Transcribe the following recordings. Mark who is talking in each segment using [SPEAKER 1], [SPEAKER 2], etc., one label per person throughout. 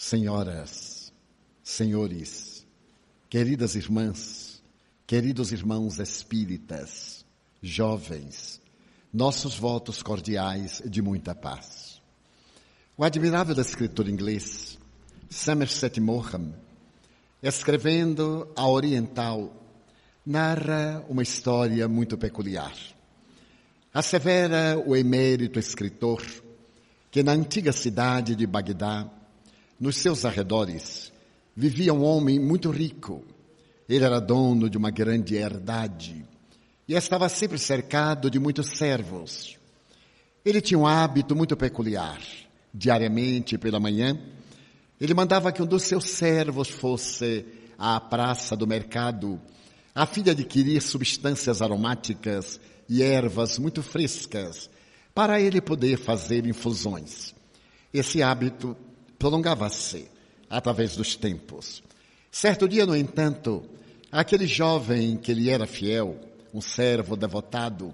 [SPEAKER 1] Senhoras, senhores, queridas irmãs, queridos irmãos espíritas, jovens, nossos votos cordiais de muita paz. O admirável escritor inglês Somerset Maugham, escrevendo A Oriental, narra uma história muito peculiar. Assevera o emérito escritor que na antiga cidade de Bagdá, nos seus arredores, vivia um homem muito rico. Ele era dono de uma grande herdade e estava sempre cercado de muitos servos. Ele tinha um hábito muito peculiar. Diariamente, pela manhã, ele mandava que um dos seus servos fosse à praça do mercado a fim de adquirir substâncias aromáticas e ervas muito frescas para ele poder fazer infusões. Esse hábito prolongava-se através dos tempos. Certo dia, no entanto, aquele jovem que lhe era fiel, um servo devotado,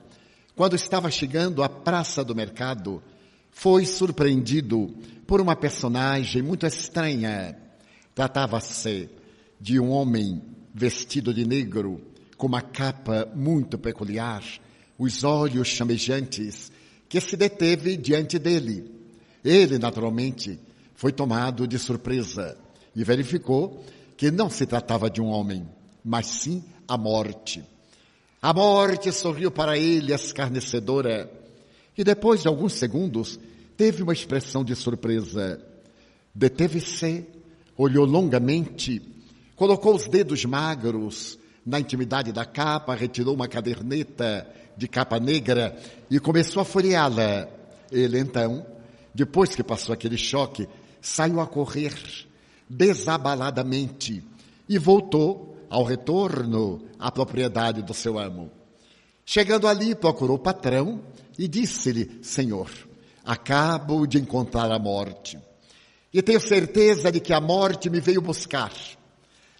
[SPEAKER 1] quando estava chegando à praça do mercado, foi surpreendido por uma personagem muito estranha. Tratava-se de um homem vestido de negro, com uma capa muito peculiar, os olhos chamejantes, que se deteve diante dele. Ele, naturalmente, foi tomado de surpresa e verificou que não se tratava de um homem, mas sim a morte. A morte sorriu para ele escarnecedora e depois de alguns segundos teve uma expressão de surpresa. Deteve-se, olhou longamente, colocou os dedos magros na intimidade da capa, retirou uma caderneta de capa negra e começou a folheá-la. Ele então, depois que passou aquele choque, saiu a correr desabaladamente e voltou ao retorno à propriedade do seu amo. Chegando ali, procurou o patrão e disse-lhe: Senhor, acabo de encontrar a morte e tenho certeza de que a morte me veio buscar.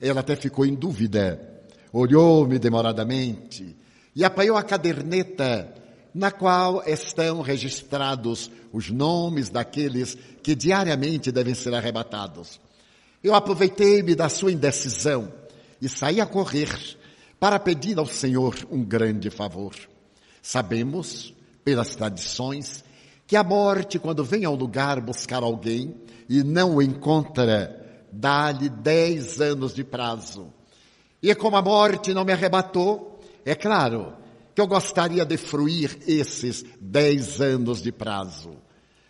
[SPEAKER 1] Ela até ficou em dúvida, olhou-me demoradamente e apanhou a caderneta na qual estão registrados os nomes daqueles que diariamente devem ser arrebatados. Eu aproveitei-me da sua indecisão e saí a correr para pedir ao Senhor um grande favor. Sabemos, pelas tradições, que a morte, quando vem ao lugar buscar alguém e não o encontra, dá-lhe 10 anos de prazo. E como a morte não me arrebatou, é claro que eu gostaria de fruir esses 10 anos de prazo.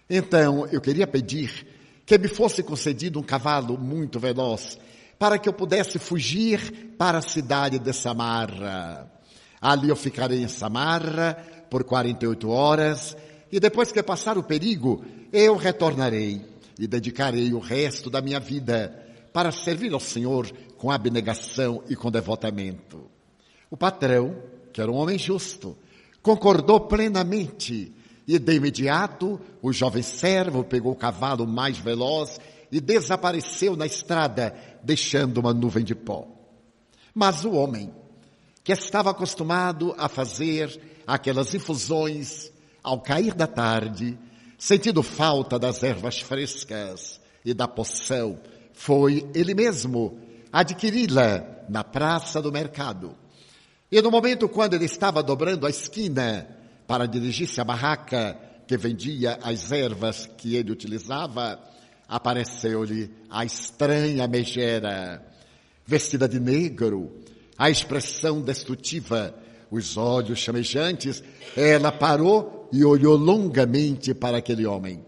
[SPEAKER 1] Então, eu queria pedir que me fosse concedido um cavalo muito veloz, para que eu pudesse fugir para a cidade de Samarra. Ali eu ficarei em Samarra por 48 horas, e depois que passar o perigo, eu retornarei e dedicarei o resto da minha vida para servir ao Senhor com abnegação e com devotamento. O patrão, que era um homem justo, concordou plenamente e de imediato o jovem servo pegou o cavalo mais veloz e desapareceu na estrada, deixando uma nuvem de pó. Mas o homem, que estava acostumado a fazer aquelas infusões ao cair da tarde, sentindo falta das ervas frescas e da poção, foi ele mesmo adquiri-la na praça do mercado. E no momento quando ele estava dobrando a esquina para dirigir-se à barraca que vendia as ervas que ele utilizava, apareceu-lhe a estranha megera, vestida de negro, a expressão destrutiva, os olhos chamejantes. Ela parou e olhou longamente para aquele homem.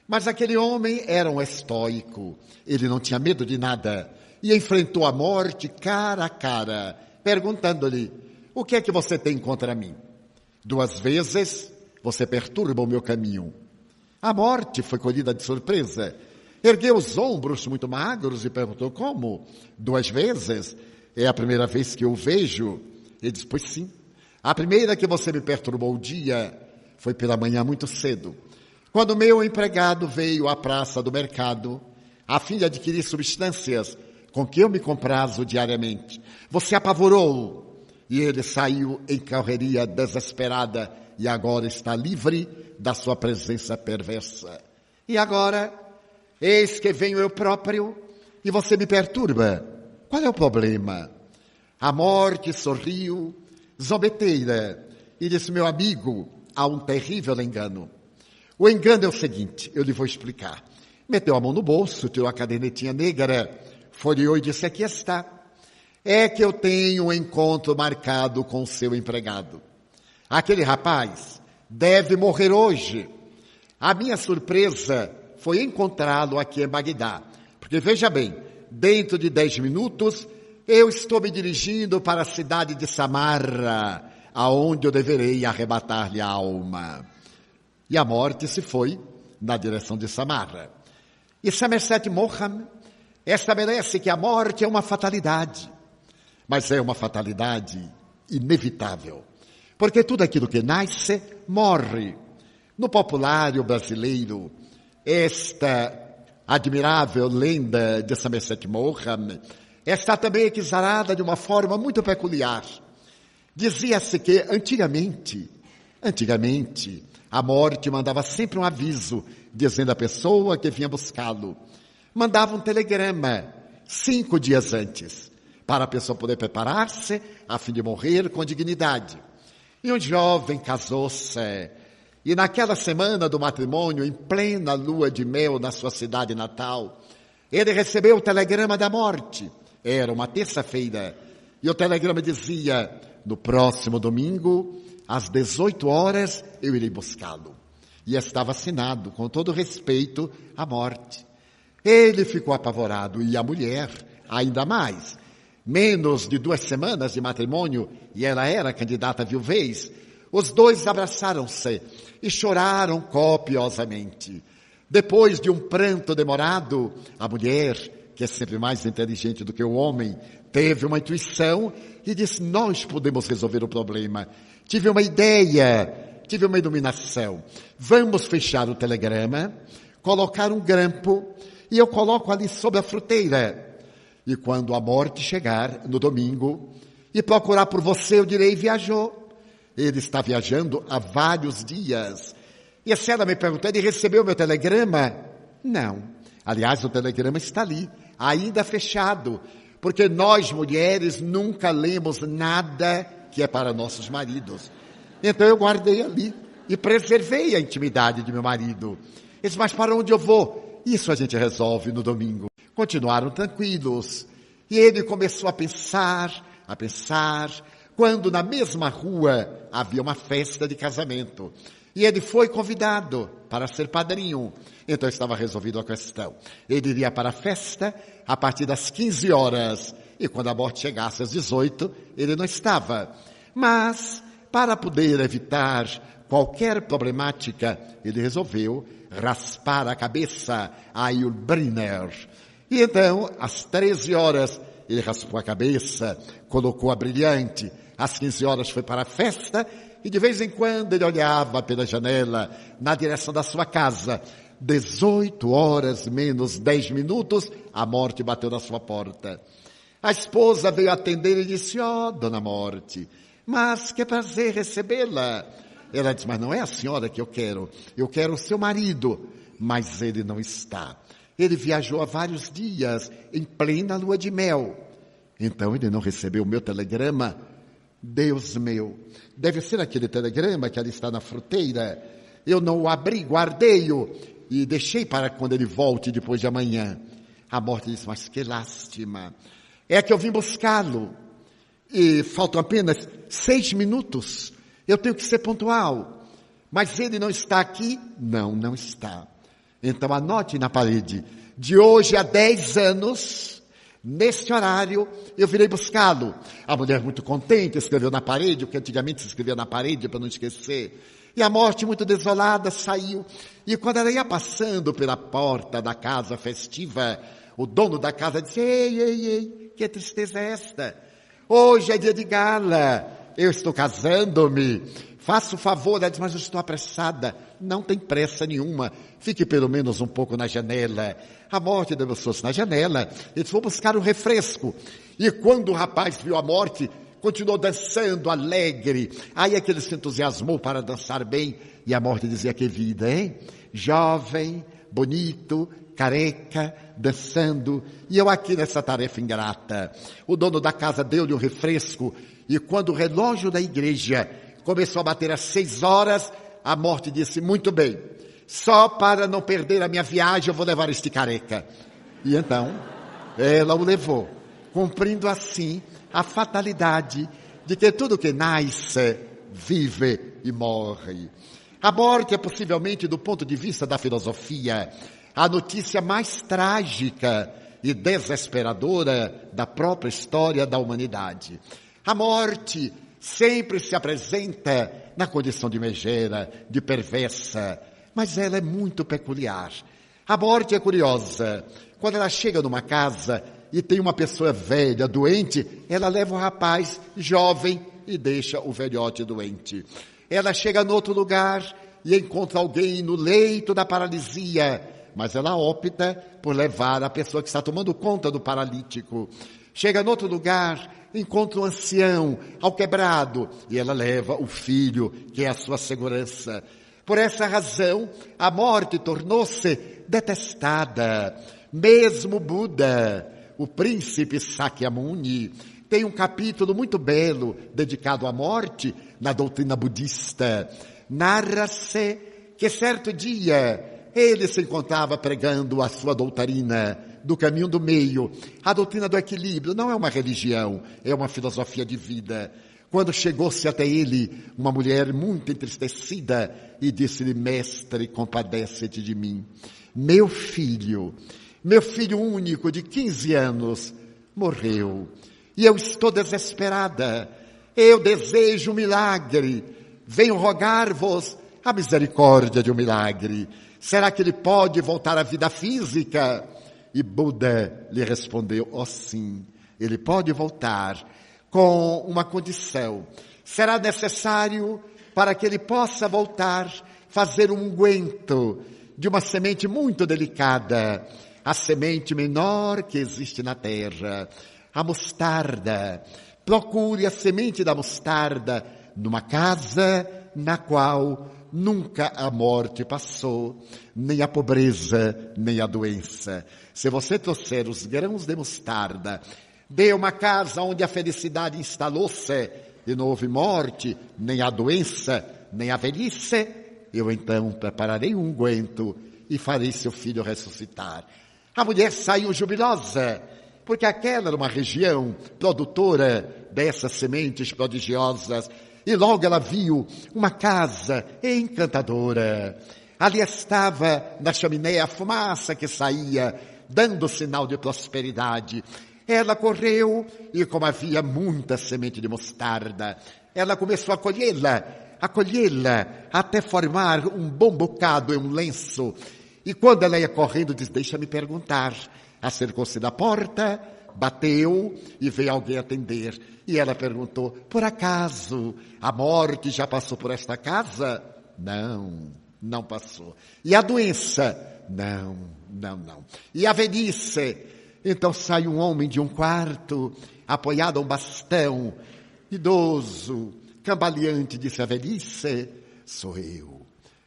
[SPEAKER 1] Mas aquele homem era um estoico, ele não tinha medo de nada e enfrentou a morte cara a cara, perguntando-lhe: o que é que você tem contra mim? 2 vezes você perturba o meu caminho. A morte foi colhida de surpresa. Ergueu os ombros muito magros e perguntou: como? 2 vezes? É a primeira vez que eu vejo. Ele disse: pois sim. A primeira que você me perturbou o dia foi pela manhã muito cedo, quando meu empregado veio à praça do mercado a fim de adquirir substâncias com que eu me comprazo diariamente. Você apavorou e ele saiu em correria desesperada e agora está livre da sua presença perversa. E agora Eis que venho eu próprio e você me perturba. Qual é o problema? A morte sorriu, zombeteira, e disse, meu amigo, há um terrível engano. O engano é o seguinte, eu lhe vou explicar. Meteu a mão no bolso, tirou a cadernetinha negra, folheou e disse, aqui está. É que eu tenho um encontro marcado com o seu empregado. Aquele rapaz deve morrer hoje. A minha surpresa foi encontrá-lo aqui em Bagdá. Porque veja bem, dentro de 10 minutos, eu estou me dirigindo para a cidade de Samarra, aonde eu deverei arrebatar-lhe a alma. E a morte se foi na direção de Samarra. E Somerset Maugham estabelece que a morte é uma fatalidade. Mas é uma fatalidade inevitável. Porque tudo aquilo que nasce, morre. No populário brasileiro, esta admirável lenda de Somerset Maugham está também exarada de uma forma muito peculiar. Dizia-se que antigamente, a morte mandava sempre um aviso, dizendo à pessoa que vinha buscá-lo. Mandava um telegrama 5 dias antes, para a pessoa poder preparar-se a fim de morrer com dignidade. E um jovem casou-se, e naquela semana do matrimônio, em plena lua de mel na sua cidade natal, ele recebeu o telegrama da morte. Era uma terça-feira, e o telegrama dizia, no próximo domingo, às 18 horas, eu irei buscá-lo. E estava assinado, com todo respeito, à morte. Ele ficou apavorado, e a mulher, ainda mais. Menos de 2 semanas de matrimônio, e ela era candidata à viuvez, os dois abraçaram-se e choraram copiosamente. Depois de um pranto demorado, a mulher, que é sempre mais inteligente do que o homem, teve uma intuição e disse, nós podemos resolver o problema. Tive uma ideia, tive uma iluminação. Vamos fechar o telegrama, colocar um grampo e eu coloco ali sobre a fruteira. E quando a morte chegar, no domingo, e procurar por você, eu direi, viajou. Ele está viajando há vários dias. E se ela me perguntar, ele recebeu meu telegrama? Não. Aliás, o telegrama está ali, ainda fechado. Porque nós, mulheres, nunca lemos nada que é para nossos maridos. Então eu guardei ali e preservei a intimidade de meu marido. Ele disse, mas para onde eu vou? Isso a gente resolve no domingo. Continuaram tranquilos. E ele começou a pensar, quando na mesma rua havia uma festa de casamento. E ele foi convidado para ser padrinho. Então estava resolvida a questão. Ele iria para a festa a partir das 15 horas. E quando a morte chegasse às 18, ele não estava. Mas, para poder evitar qualquer problemática, ele resolveu raspar a cabeça a Ylbriner. E então, às 13 horas, ele raspou a cabeça, colocou a brilhante. Às 15 horas foi para a festa e de vez em quando ele olhava pela janela na direção da sua casa. 18 horas menos 10 minutos, a morte bateu na sua porta. A esposa veio atender e disse, dona Morte, mas que prazer recebê-la. Ela disse, mas não é a senhora que eu quero o seu marido. Mas ele não está. Ele viajou há vários dias, em plena lua de mel. Então ele não recebeu o meu telegrama. Deus meu, deve ser aquele telegrama que ali está na fruteira. Eu não o abri, guardei-o e deixei para quando ele volte depois de amanhã. A morte disse, mas que lástima. É que eu vim buscá-lo e faltam apenas 6 minutos. Eu tenho que ser pontual. Mas ele não está aqui? Não está. Então anote na parede, de hoje a 10 anos, neste horário, eu virei buscá-lo. A mulher muito contente escreveu na parede, o que antigamente se escrevia na parede para não esquecer. E a morte muito desolada saiu. E quando ela ia passando pela porta da casa festiva, o dono da casa disse, ei, que tristeza é esta? Hoje é dia de gala, eu estou casando-me. Faça o favor, ela diz, mas eu estou apressada. Não tem pressa nenhuma. Fique pelo menos um pouco na janela. A morte debruçou-se na janela. Ele disse, vou buscar um refresco. E quando o rapaz viu a morte, continuou dançando, alegre. Aí é que ele se entusiasmou para dançar bem. E a morte dizia, que vida, hein? Jovem, bonito, careca, dançando, e eu aqui nessa tarefa ingrata. O dono da casa deu-lhe um refresco, e quando o relógio da igreja começou a bater às 6 horas, a morte disse, muito bem, só para não perder a minha viagem eu vou levar este careca. E então, ela o levou, cumprindo assim a fatalidade de que tudo que nasce, vive e morre. A morte é possivelmente, do ponto de vista da filosofia, a notícia mais trágica e desesperadora da própria história da humanidade. A morte sempre se apresenta na condição de megera, de perversa, mas ela é muito peculiar. A morte é curiosa. Quando ela chega numa casa e tem uma pessoa velha, doente, ela leva o rapaz jovem e deixa o velhote doente. Ela chega no outro lugar e encontra alguém no leito da paralisia, mas ela opta por levar a pessoa que está tomando conta do paralítico. Chega no outro lugar, encontra um ancião ao quebrado e ela leva o filho, que é a sua segurança. Por essa razão, a morte tornou-se detestada. Mesmo Buda, o príncipe Sakyamuni, tem um capítulo muito belo dedicado à morte na doutrina budista. Narra-se que certo dia ele se encontrava pregando a sua doutrina do caminho do meio. A doutrina do equilíbrio não é uma religião, é uma filosofia de vida. Quando chegou-se até ele uma mulher muito entristecida e disse-lhe, mestre, compadece-te de mim. Meu filho único de 15 anos, morreu. E eu estou desesperada. Eu desejo um milagre. Venho rogar-vos a misericórdia de um milagre. Será que ele pode voltar à vida física? E Buda lhe respondeu, sim, ele pode voltar com uma condição. Será necessário, para que ele possa voltar, fazer um unguento de uma semente muito delicada, a semente menor que existe na terra, a mostarda. Procure a semente da mostarda numa casa na qual nunca a morte passou, nem a pobreza, nem a doença. Se você trouxer os grãos de mostarda de uma casa onde a felicidade instalou-se e não houve morte, nem a doença, nem a velhice, eu então prepararei um unguento e farei seu filho ressuscitar. A mulher saiu jubilosa, porque aquela era uma região produtora dessas sementes prodigiosas, e logo ela viu uma casa encantadora. Ali estava na chaminé a fumaça que saía, dando sinal de prosperidade. Ela correu e, como havia muita semente de mostarda, ela começou a colhê-la, até formar um bom bocado em um lenço. E quando ela ia correndo, disse, deixa-me perguntar. Acercou-se da porta, bateu e veio alguém atender. E ela perguntou, por acaso a morte já passou por esta casa? Não, não passou. E a doença? Não. E a velhice? Então sai um homem de um quarto, apoiado a um bastão, idoso, cambaleante, disse, a velhice? Sou eu.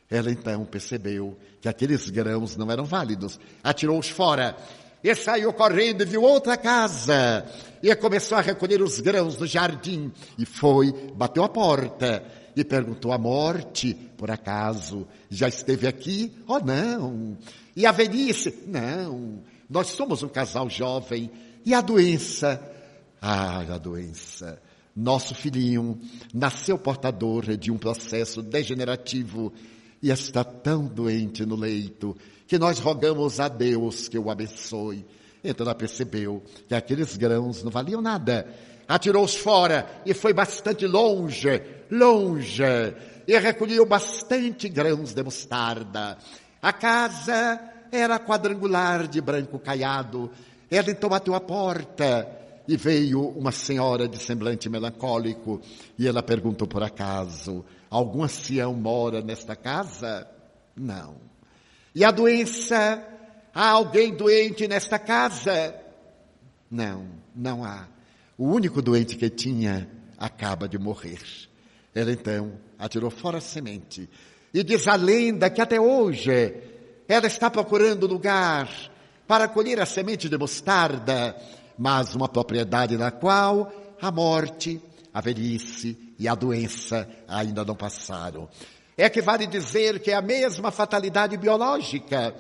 [SPEAKER 1] Ela então percebeu que aqueles grãos não eram válidos, atirou-os fora e saiu correndo e viu outra casa e começou a recolher os grãos no jardim e bateu a porta e perguntou, a morte, por acaso, já esteve aqui? Oh, não. E a velhice? Não. Nós somos um casal jovem. E a doença? Ah, a doença. Nosso filhinho nasceu portador de um processo degenerativo e está tão doente no leito que nós rogamos a Deus que o abençoe. Então ela percebeu que aqueles grãos não valiam nada. Atirou-os fora e foi bastante longe, e recolheu bastante grãos de mostarda. A casa era quadrangular de branco caiado. Ela então bateu a porta e veio uma senhora de semblante melancólico e ela perguntou, por acaso, algum ancião mora nesta casa? Não. E a doença? Há alguém doente nesta casa? Não, não há. O único doente que tinha acaba de morrer. Ela então atirou fora a semente. E diz a lenda que até hoje Ela está procurando lugar para colher a semente de mostarda, mas uma propriedade na qual a morte, a velhice e a doença ainda não passaram. É que vale dizer que é a mesma fatalidade biológica.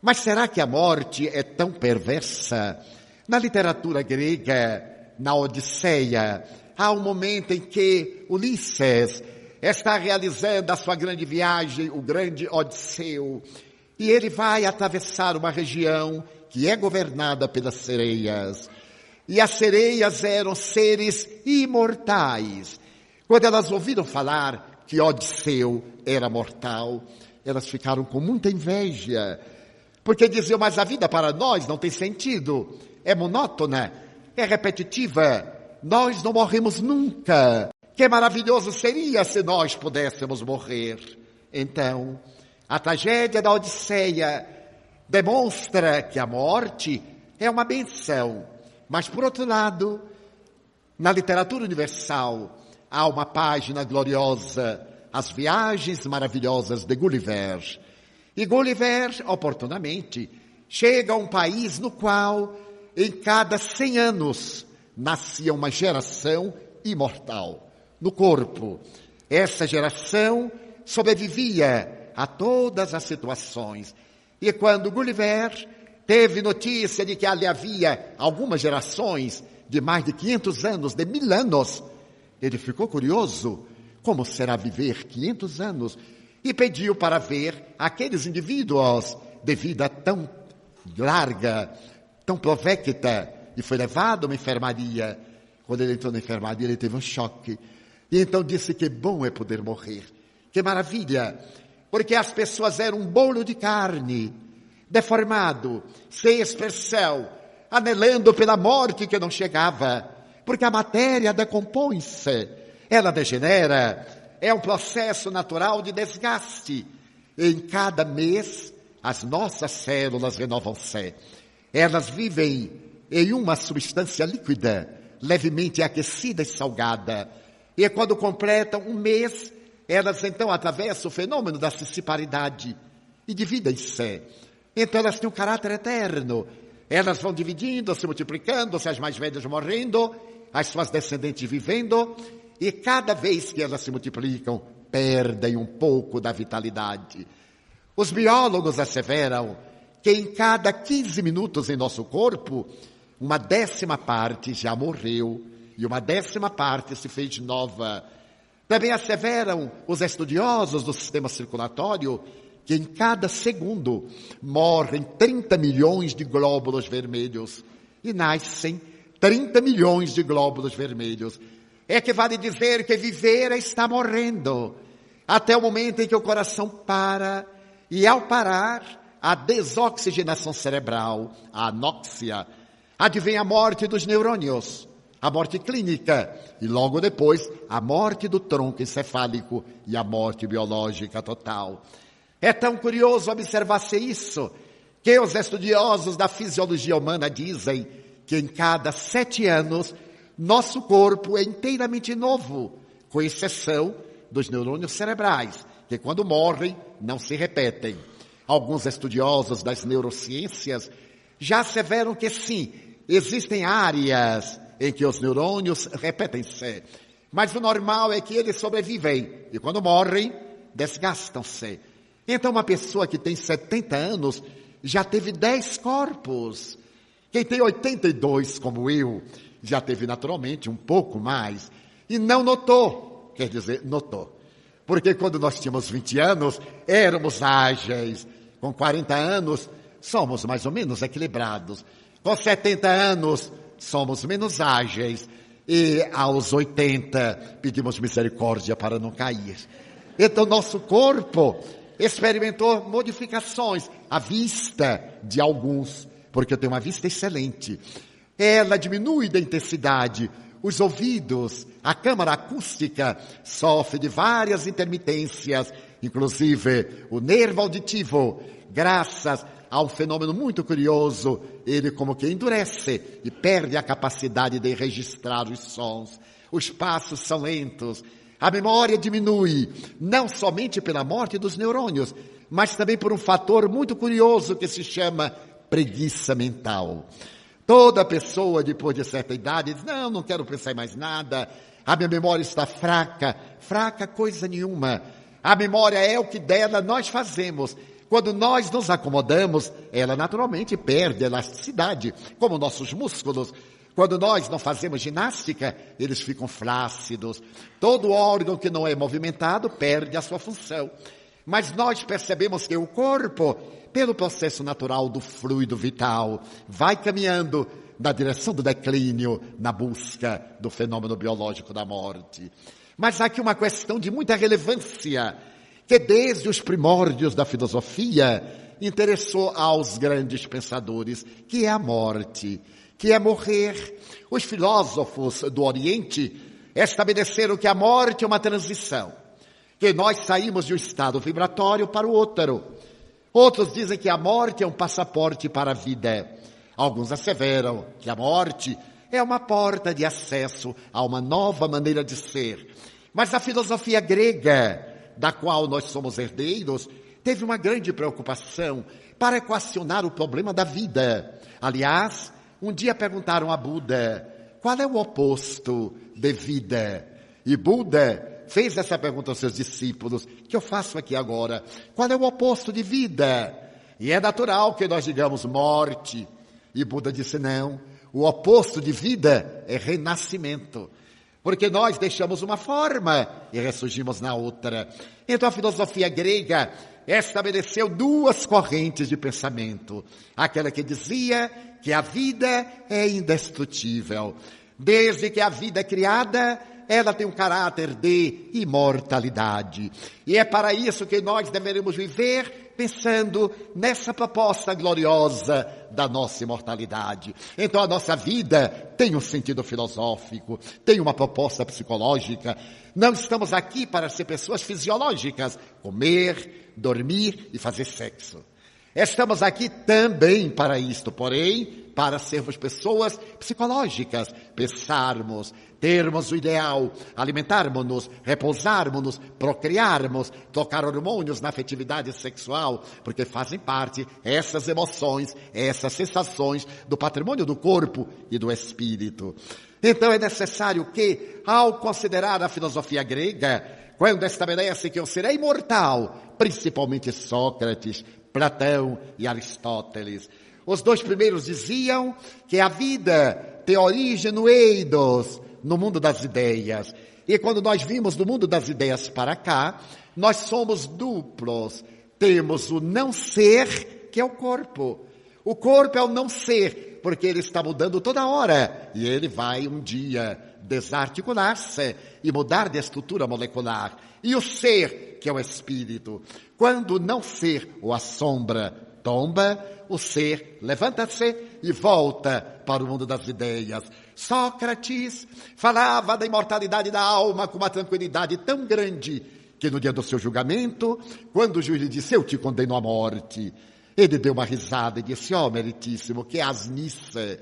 [SPEAKER 1] Mas será que a morte é tão perversa? Na literatura grega, na Odisseia, há um momento em que Ulisses está realizando a sua grande viagem, o grande Odisseu, e ele vai atravessar uma região que é governada pelas sereias. E as sereias eram seres imortais. Quando elas ouviram falar que Odisseu era mortal, elas ficaram com muita inveja, porque diziam, mas a vida para nós não tem sentido, é monótona, é repetitiva, nós não morremos nunca. Que maravilhoso seria se nós pudéssemos morrer. Então, a tragédia da Odisseia demonstra que a morte é uma benção. Mas, por outro lado, na literatura universal, há uma página gloriosa, As Viagens Maravilhosas de Gulliver. E Gulliver, oportunamente, chega a um país no qual, em cada 100 anos, nascia uma geração imortal no corpo. Essa geração sobrevivia a todas as situações. E quando Gulliver teve notícia de que ali havia algumas gerações de mais de 500 anos, de 1000 anos, ele ficou curioso. Como será viver 500 anos? E pediu para ver aqueles indivíduos de vida tão larga, tão provecta, e foi levado a uma enfermaria. Quando ele entrou na enfermaria, ele teve um choque. E então disse que bom é poder morrer. Que maravilha! Porque as pessoas eram um bolo de carne, deformado, sem expressão, anelando pela morte que não chegava. Porque a matéria decompõe-se, ela degenera, é um processo natural de desgaste. Em cada mês, as nossas células renovam-se. Elas vivem em uma substância líquida, levemente aquecida e salgada. E quando completam um mês, elas então atravessam o fenômeno da cisciparidade e dividem-se. Então elas têm um caráter eterno. Elas vão dividindo, se multiplicando, as mais velhas morrendo, as suas descendentes vivendo, e cada vez que elas se multiplicam, perdem um pouco da vitalidade. Os biólogos asseveram que em cada 15 minutos em nosso corpo, uma 10ª parte já morreu e uma 10ª parte se fez nova. Também asseveram os estudiosos do sistema circulatório que em cada segundo morrem 30 milhões de glóbulos vermelhos e nascem 30 milhões de glóbulos vermelhos. É que vale dizer que viver é estar morrendo, até o momento em que o coração para, e ao parar, a desoxigenação cerebral, a anóxia, advém a morte dos neurônios, a morte clínica, e logo depois a morte do tronco encefálico e a morte biológica total. É tão curioso observar-se isso, que os estudiosos da fisiologia humana dizem que em cada 7 anos nosso corpo é inteiramente novo, com exceção dos neurônios cerebrais, que quando morrem não se repetem. Alguns estudiosos das neurociências já asseveram que sim, existem áreas em que os neurônios repetem-se, mas o normal é que eles sobrevivem e quando morrem, desgastam-se. Então uma pessoa que tem 70 anos já teve 10 corpos. Quem tem 82, como eu, já teve naturalmente um pouco mais e não notou, quer dizer, notou. Porque quando nós tínhamos 20 anos, éramos ágeis. Com 40 anos, somos mais ou menos equilibrados. Com 70 anos, somos menos ágeis. E aos 80, pedimos misericórdia para não cair. Então, nosso corpo experimentou modificações. A vista de alguns, porque eu tenho uma vista excelente, ela diminui da intensidade. Os ouvidos, a câmara acústica sofre de várias intermitências, inclusive o nervo auditivo, graças a um fenômeno muito curioso, ele como que endurece e perde a capacidade de registrar os sons. Os passos são lentos, a memória diminui, não somente pela morte dos neurônios, mas também por um fator muito curioso que se chama preguiça mental. Toda pessoa, depois de certa idade, diz, não quero pensar em mais nada, a minha memória está fraca. Fraca coisa nenhuma. A memória é o que dela nós fazemos. Quando nós nos acomodamos, ela naturalmente perde elasticidade, como nossos músculos. Quando nós não fazemos ginástica, eles ficam flácidos. Todo órgão que não é movimentado perde a sua função. Mas nós percebemos que o corpo, pelo processo natural do fluido vital, vai caminhando na direção do declínio, na busca do fenômeno biológico da morte. Mas há aqui uma questão de muita relevância, que desde os primórdios da filosofia interessou aos grandes pensadores, que é a morte, que é morrer. Os filósofos do Oriente estabeleceram que a morte é uma transição, que nós saímos de um estado vibratório para o outro. Outros dizem que a morte é um passaporte para a vida. Alguns asseveram que a morte é uma porta de acesso a uma nova maneira de ser. Mas a filosofia grega, da qual nós somos herdeiros, teve uma grande preocupação para equacionar o problema da vida. Aliás, um dia perguntaram a Buda, qual é o oposto de vida? E Buda fez essa pergunta aos seus discípulos, que eu faço aqui agora. Qual é o oposto de vida? E é natural que nós digamos morte. E Buda disse, não, o oposto de vida é renascimento. Porque nós deixamos uma forma e ressurgimos na outra. Então a filosofia grega estabeleceu duas correntes de pensamento. Aquela que dizia que a vida é indestrutível. Desde que a vida é criada, ela tem um caráter de imortalidade. E é para isso que nós deveremos viver pensando nessa proposta gloriosa da nossa imortalidade. Então a nossa vida tem um sentido filosófico, tem uma proposta psicológica. Não estamos aqui para ser pessoas fisiológicas, comer, dormir e fazer sexo. Estamos aqui também para isto, porém, para sermos pessoas psicológicas, pensarmos, termos o ideal, alimentarmos-nos, repousarmos-nos, procriarmos, tocar hormônios na afetividade sexual, porque fazem parte essas emoções, essas sensações do patrimônio do corpo e do espírito. Então é necessário que, ao considerar a filosofia grega, quando estabelece que eu serei imortal, principalmente Sócrates, Platão e Aristóteles, os dois primeiros diziam que a vida tem origem no eidos, no mundo das ideias. E quando nós vimos do mundo das ideias para cá, nós somos duplos. Temos o não ser, que é o corpo. O corpo é o não ser, porque ele está mudando toda hora. E ele vai um dia desarticular-se e mudar de estrutura molecular. E o ser, que é o espírito. Quando o não ser ou a sombra tomba, o ser levanta-se e volta para o mundo das ideias. Sócrates falava da imortalidade da alma com uma tranquilidade tão grande que no dia do seu julgamento, quando o juiz lhe disse, eu te condeno à morte, ele deu uma risada e disse, ó, meritíssimo, que asnice.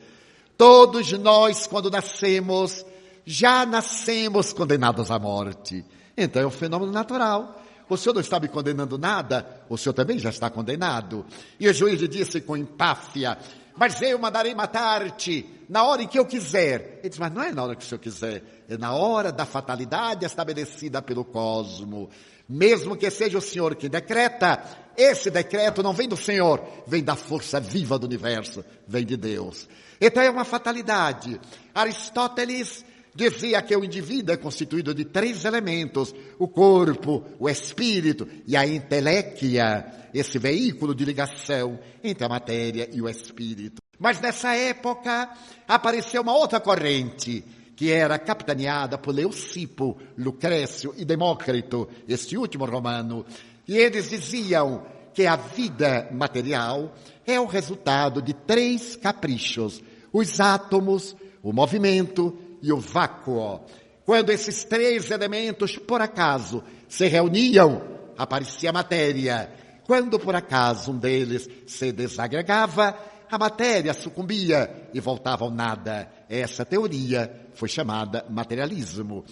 [SPEAKER 1] Todos nós, quando nascemos, já nascemos condenados à morte. Então é um fenômeno natural. O senhor não está me condenando nada, o senhor também já está condenado. E o juiz lhe disse com empáfia, mas eu mandarei matar-te na hora em que eu quiser. Ele disse, mas não é na hora que o senhor quiser, é na hora da fatalidade estabelecida pelo cosmo. Mesmo que seja o senhor que decreta, esse decreto não vem do senhor, vem da força viva do universo, vem de Deus. Então é uma fatalidade. Aristóteles dizia que o indivíduo é constituído de 3 elementos, o corpo, o espírito e a inteléquia, esse veículo de ligação entre a matéria e o espírito. Mas nessa época apareceu uma outra corrente, que era capitaneada por Leucipo, Lucrécio e Demócrito, este último romano, e eles diziam que a vida material é o resultado de 3 caprichos, os átomos, o movimento e o vácuo. Quando esses 3 elementos, por acaso, se reuniam, aparecia a matéria. Quando, por acaso, um deles se desagregava, a matéria sucumbia e voltava ao nada. Essa teoria foi chamada materialismo.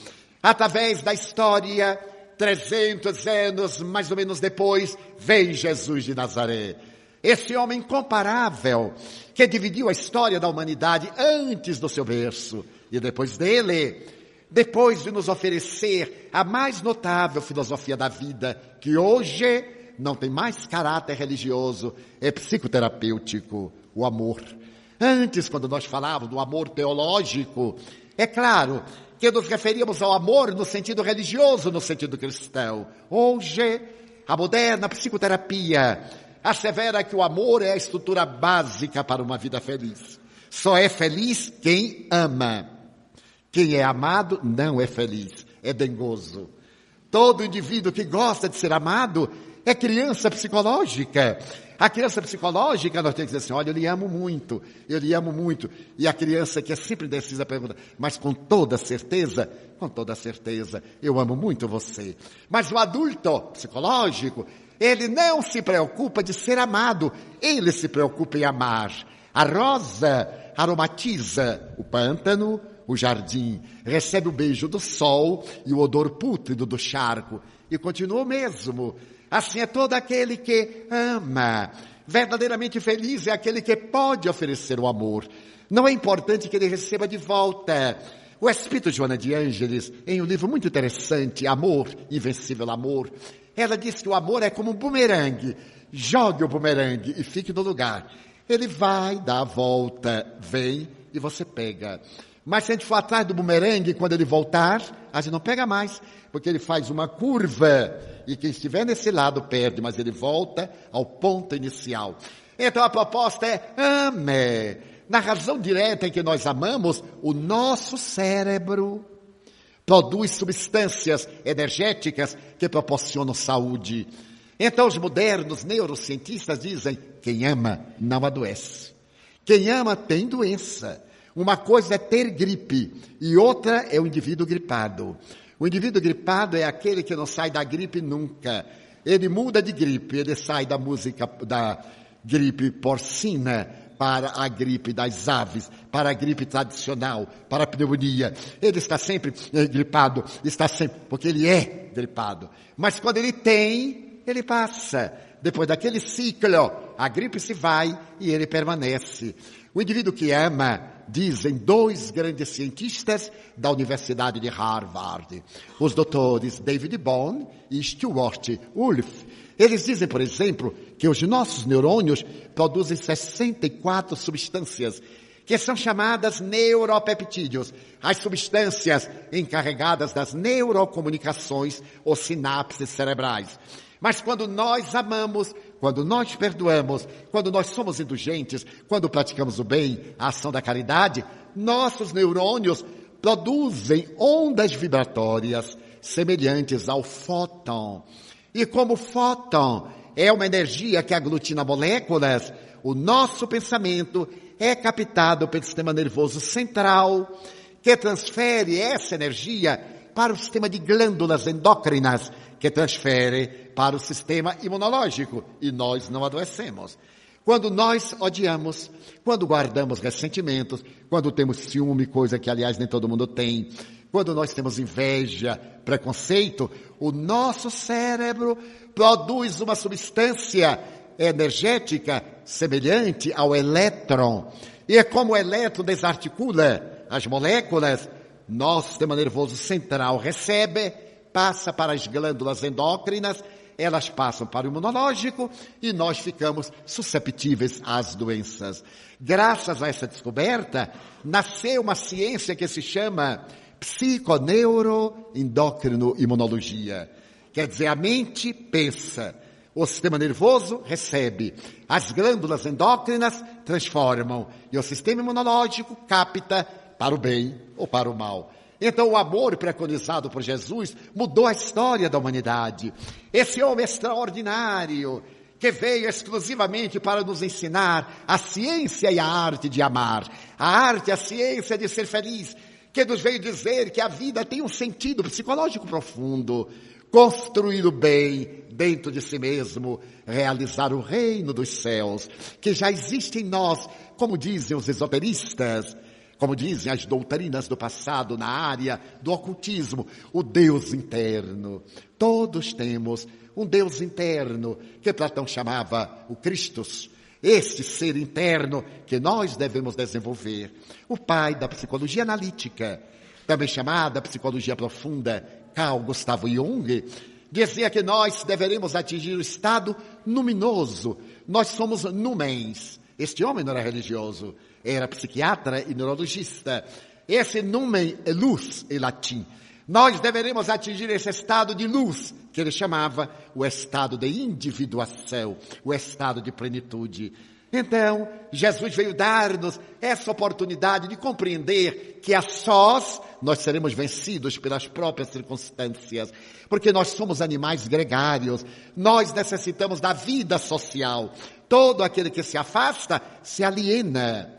[SPEAKER 1] Através da história, 300 anos mais ou menos depois, vem Jesus de Nazaré. Esse homem incomparável, que dividiu a história da humanidade antes do seu berço e depois dele, depois de nos oferecer a mais notável filosofia da vida, que hoje não tem mais caráter religioso, é psicoterapêutico, o amor. Antes, quando nós falávamos do amor teológico, é claro que nos referíamos ao amor no sentido religioso, no sentido cristão. Hoje, a moderna psicoterapia assevera que o amor é a estrutura básica para uma vida feliz. Só é feliz quem ama. Quem é amado não é feliz, é dengoso. Todo indivíduo que gosta de ser amado é criança psicológica. A criança psicológica, nós temos que dizer assim, olha, eu lhe amo muito. E a criança que é sempre indecisa pergunta, mas com toda certeza, eu amo muito você. Mas o adulto psicológico, ele não se preocupa de ser amado, ele se preocupa em amar. A rosa aromatiza o pântano, o jardim, recebe o beijo do sol e o odor pútrido do charco. E continua o mesmo. Assim é todo aquele que ama. Verdadeiramente feliz é aquele que pode oferecer o amor. Não é importante que ele receba de volta. O Espírito Joana de Ângeles, em um livro muito interessante, Amor, Invencível Amor, ela diz que o amor é como um bumerangue. Jogue o bumerangue e fique no lugar. Ele vai, dá a volta, vem e você pega. Mas se a gente for atrás do bumerangue, quando ele voltar, a gente não pega mais, porque ele faz uma curva e quem estiver nesse lado perde, mas ele volta ao ponto inicial. Então a proposta é ame. Na razão direta em que nós amamos, o nosso cérebro produz substâncias energéticas que proporcionam saúde. Então os modernos neurocientistas dizem, quem ama não adoece. Quem ama tem doença. Uma coisa é ter gripe e outra é o indivíduo gripado. O indivíduo gripado é aquele que não sai da gripe nunca. Ele muda de gripe, ele sai da gripe porcina para a gripe das aves, para a gripe tradicional, para a pneumonia. Ele está sempre gripado, porque ele é gripado. Mas quando ele tem, ele passa. Depois daquele ciclo, a gripe se vai e ele permanece. O indivíduo que ama, dizem 2 grandes cientistas da Universidade de Harvard, os doutores David Bohm e Stuart Wolff. Eles dizem, por exemplo, que os nossos neurônios produzem 64 substâncias que são chamadas neuropeptídeos, as substâncias encarregadas das neurocomunicações ou sinapses cerebrais. Mas quando nós amamos, quando nós perdoamos, quando nós somos indulgentes, quando praticamos o bem, a ação da caridade, nossos neurônios produzem ondas vibratórias semelhantes ao fóton. E como o fóton é uma energia que aglutina moléculas, o nosso pensamento é captado pelo sistema nervoso central, que transfere essa energia para o sistema de glândulas endócrinas, que transfere para o sistema imunológico, e nós não adoecemos. Quando nós odiamos, quando guardamos ressentimentos, quando temos ciúme, coisa que aliás nem todo mundo tem, quando nós temos inveja, preconceito, o nosso cérebro produz uma substância energética semelhante ao elétron. E é como o elétron desarticula as moléculas, nosso sistema nervoso central recebe, passa para as glândulas endócrinas, elas passam para o imunológico e nós ficamos susceptíveis às doenças. Graças a essa descoberta, nasceu uma ciência que se chama psiconeuroendócrino-imunologia. Quer dizer, a mente pensa, o sistema nervoso recebe, as glândulas endócrinas transformam e o sistema imunológico capta para o bem ou para o mal. Então o amor preconizado por Jesus mudou a história da humanidade. Esse homem extraordinário, que veio exclusivamente para nos ensinar a ciência e a arte de amar, a arte e a ciência de ser feliz, que nos veio dizer que a vida tem um sentido psicológico profundo, construir o bem dentro de si mesmo, realizar o reino dos céus, que já existe em nós, como dizem os esoteristas, como dizem as doutrinas do passado na área do ocultismo, o Deus interno. Todos temos um Deus interno, que Platão chamava o Christus, este ser interno que nós devemos desenvolver. O pai da psicologia analítica, também chamada psicologia profunda, Carl Gustav Jung, dizia que nós deveríamos atingir o estado luminoso. Nós somos numens. Este homem não era religioso, era psiquiatra e neurologista. Esse numen é luz em latim. Nós deveríamos atingir esse estado de luz, que ele chamava o estado de individuação, o estado de plenitude. Então, Jesus veio dar-nos essa oportunidade de compreender que a sós nós seremos vencidos pelas próprias circunstâncias, porque nós somos animais gregários, nós necessitamos da vida social. Todo aquele que se afasta se aliena,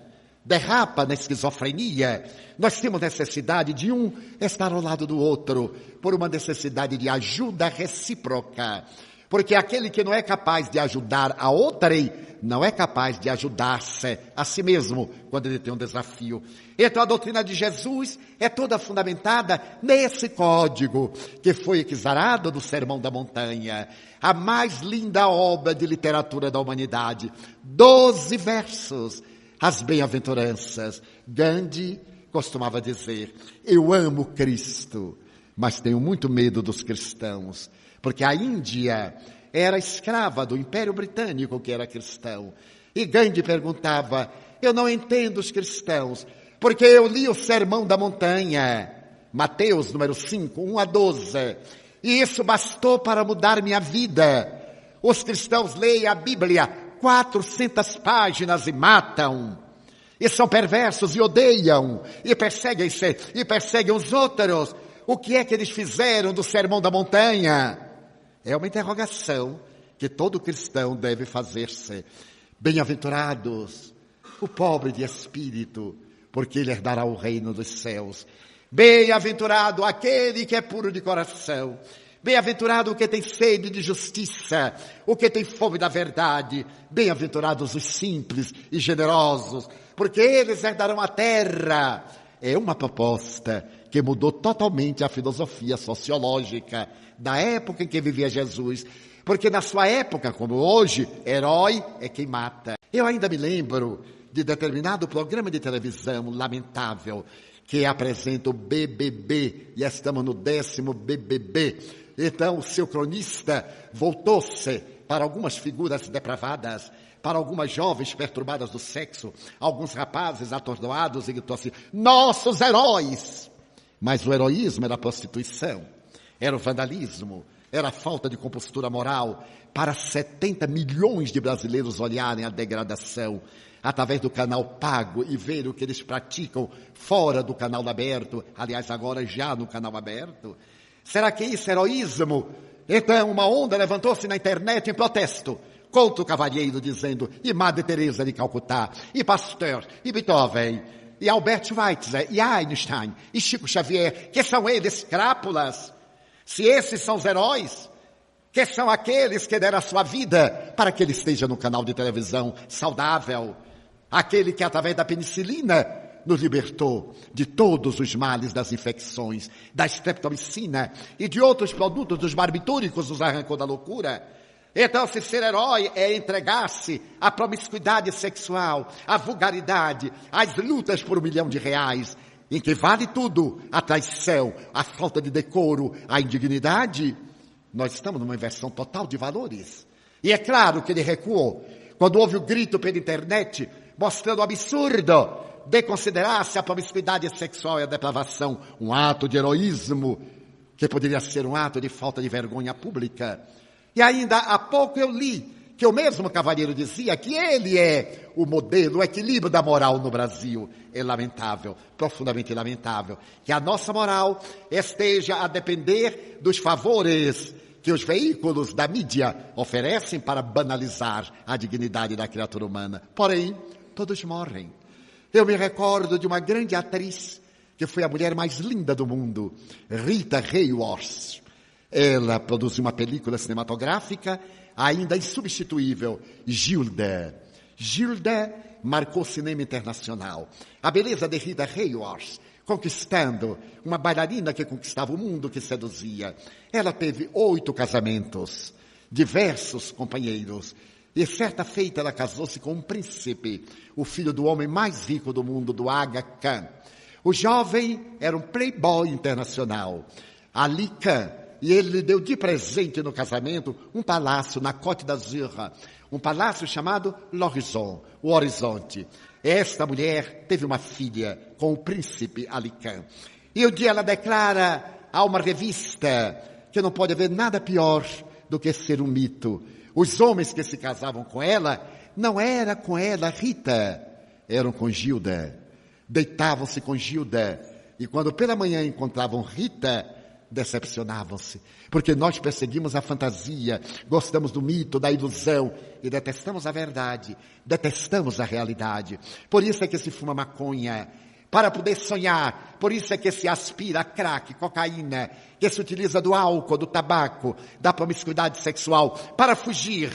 [SPEAKER 1] derrapa na esquizofrenia. Nós temos necessidade de um estar ao lado do outro, por uma necessidade de ajuda recíproca. Porque aquele que não é capaz de ajudar a outrem, não é capaz de ajudar-se a si mesmo quando ele tem um desafio. Então a doutrina de Jesus é toda fundamentada nesse código que foi exarado do Sermão da Montanha, a mais linda obra de literatura da humanidade. 12 versos, as bem-aventuranças. Gandhi costumava dizer: eu amo Cristo, mas tenho muito medo dos cristãos, porque a Índia era escrava do Império Britânico, que era cristão. E Gandhi perguntava: eu não entendo os cristãos, porque eu li o Sermão da Montanha, Mateus, número 5, 1 a 12, e isso bastou para mudar minha vida. Os cristãos leem a Bíblia 400 páginas e matam, e são perversos e odeiam, e perseguem-se, e perseguem os outros. O que é que eles fizeram do Sermão da Montanha? É uma interrogação que todo cristão deve fazer-se. Bem-aventurados o pobre de espírito, porque ele herdará o reino dos céus. Bem-aventurado aquele que é puro de coração. Bem-aventurado o que tem sede de justiça, o que tem fome da verdade. Bem-aventurados os simples e generosos, porque eles herdarão a terra. É uma proposta que mudou totalmente a filosofia sociológica da época em que vivia Jesus. Porque na sua época, como hoje, herói é quem mata. Eu ainda me lembro de determinado programa de televisão lamentável que apresenta o BBB, e estamos no 10º BBB. Então o seu cronista voltou-se para algumas figuras depravadas, para algumas jovens perturbadas do sexo, alguns rapazes atordoados, e gritou assim: nossos heróis! Mas o heroísmo era a prostituição, era o vandalismo, era a falta de compostura moral, para 70 milhões de brasileiros olharem a degradação através do canal pago e ver o que eles praticam fora do canal aberto, aliás, agora já no canal aberto. Será que isso é heroísmo? Então uma onda levantou-se na internet em protesto contra o cavalheiro, dizendo: e Madre Teresa de Calcutá, e Pasteur, e Beethoven, e Albert Schweitzer, e Einstein, e Chico Xavier, que são eles crápulas? Se esses são os heróis, que são aqueles que deram a sua vida para que ele esteja no canal de televisão saudável, aquele que através da penicilina nos libertou de todos os males das infecções, da streptomicina e de outros produtos dos barbitúricos, nos arrancou da loucura. Então, se ser herói é entregar-se à promiscuidade sexual, à vulgaridade, às lutas por R$1 milhão, em que vale tudo, a traição, a falta de decoro, a indignidade, nós estamos numa inversão total de valores. E é claro que ele recuou quando houve o grito pela internet mostrando o absurdo de considerar-se a promiscuidade sexual e a depravação um ato de heroísmo, que poderia ser um ato de falta de vergonha pública. E ainda há pouco eu li que o mesmo cavalheiro dizia que ele é o modelo, o equilíbrio da moral no Brasil. É lamentável, profundamente lamentável, que a nossa moral esteja a depender dos favores que os veículos da mídia oferecem para banalizar a dignidade da criatura humana. Porém, todos morrem. Eu me recordo de uma grande atriz, que foi a mulher mais linda do mundo, Rita Hayworth. Ela produziu uma película cinematográfica ainda insubstituível, Gilda. Gilda marcou o cinema internacional. A beleza de Rita Hayworth, conquistando, uma bailarina que conquistava o mundo, que seduzia. Ela teve 8 casamentos, diversos companheiros. E certa feita ela casou-se com um príncipe, o filho do homem mais rico do mundo, do Aga Khan. O jovem era um playboy internacional, Ali Khan, e ele lhe deu de presente no casamento um palácio na Côte d'Azur, um palácio chamado L'Horizon, o Horizonte. Esta mulher teve uma filha com o príncipe Ali Khan. E um dia ela declara a uma revista que não pode haver nada pior do que ser um mito. Os homens que se casavam com ela, não era com ela Rita, eram com Gilda. Deitavam-se com Gilda. E quando pela manhã encontravam Rita, decepcionavam-se. Porque nós perseguimos a fantasia, gostamos do mito, da ilusão e detestamos a verdade, detestamos a realidade. Por isso é que se fuma maconha, para poder sonhar. Por isso é que se aspira a crack, cocaína, que se utiliza do álcool, do tabaco, da promiscuidade sexual, para fugir.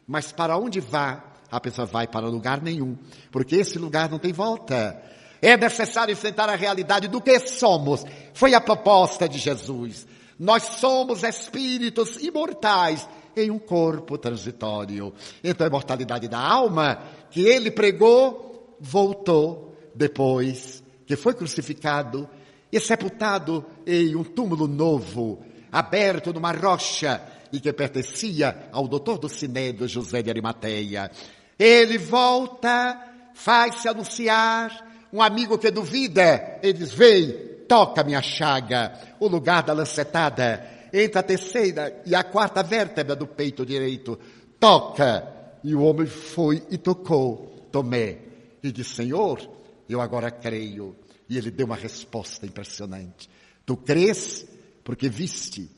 [SPEAKER 1] Mas para onde vá, a pessoa vai para lugar nenhum, porque esse lugar não tem volta. É necessário enfrentar a realidade do que somos. Foi a proposta de Jesus. Nós somos espíritos imortais em um corpo transitório. Então a imortalidade da alma que ele pregou voltou depois que foi crucificado e sepultado em um túmulo novo, aberto numa rocha e que pertencia ao doutor do Sinédrio, José de Arimateia. Ele volta, faz-se anunciar. Um amigo que duvida, ele diz, vem, toca minha chaga, o lugar da lancetada, entre a terceira e a quarta vértebra do peito direito, toca. E o homem foi e tocou Tomé. E disse, Senhor, eu agora creio. E ele deu uma resposta impressionante. Tu crês porque viste.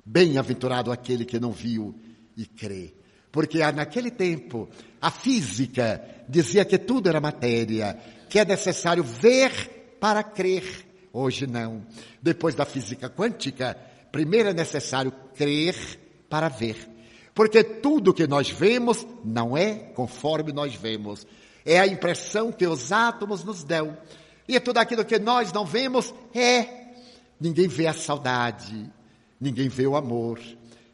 [SPEAKER 1] Bem-aventurado aquele que não viu e crê. Porque naquele tempo, a física dizia que tudo era matéria, que é necessário ver para crer. Hoje não. Depois da física quântica, primeiro é necessário crer para ver. Porque tudo que nós vemos não é conforme nós vemos. É a impressão que os átomos nos dão. E tudo aquilo que nós não vemos é. Ninguém vê a saudade, ninguém vê o amor,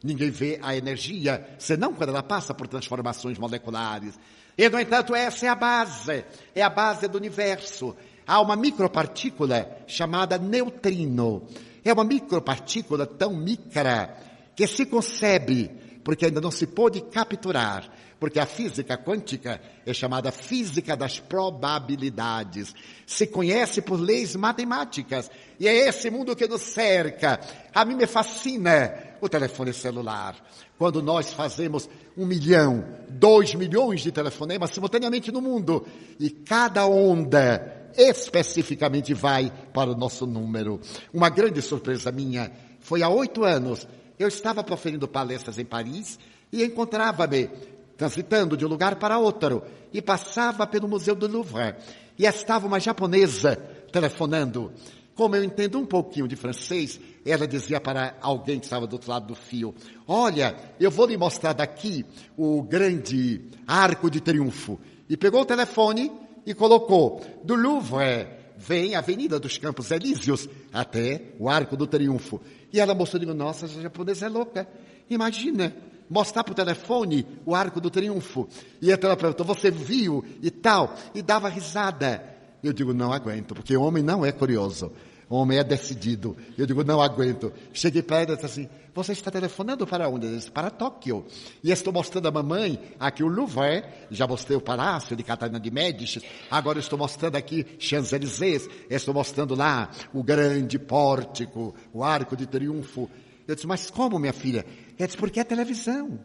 [SPEAKER 1] ninguém vê a energia, senão quando ela passa por transformações moleculares. E, no entanto, essa é a base do universo. Há uma micropartícula chamada neutrino. É uma micropartícula tão micra que se concebe, porque ainda não se pôde capturar, porque a física quântica é chamada física das probabilidades. Se conhece por leis matemáticas, e é esse mundo que nos cerca. A mim me fascina o telefone celular. Quando nós fazemos 1 milhão, 2 milhões de telefonemas simultaneamente no mundo, e cada onda especificamente vai para o nosso número. Uma grande surpresa minha foi há 8 anos. Eu estava proferindo palestras em Paris e encontrava-me transitando de um lugar para outro e passava pelo Museu do Louvre e estava uma japonesa telefonando. Como eu entendo um pouquinho de francês, ela dizia para alguém que estava do outro lado do fio, olha, eu vou lhe mostrar daqui o grande Arco de Triunfo. E pegou o telefone e colocou, do Louvre vem a Avenida dos Campos Elíseos até o Arco do Triunfo. E ela mostrou, digo, nossa, essa japonesa é louca. Imagina, mostrar por telefone o Arco do Triunfo. E então ela perguntou, você viu e tal? E dava risada. Eu digo, não aguento, porque o homem não é curioso. O homem é decidido. Eu digo, não aguento. Cheguei para ela e disse assim, você está telefonando para onde? Ele disse, para Tóquio. E estou mostrando a mamãe aqui o Louvre, já mostrei o Palácio de Catarina de Médici, agora estou mostrando aqui Champs-Élysées, estou mostrando lá o grande pórtico, o Arco de Triunfo. Eu disse, mas como, minha filha? Ela disse, porque é televisão.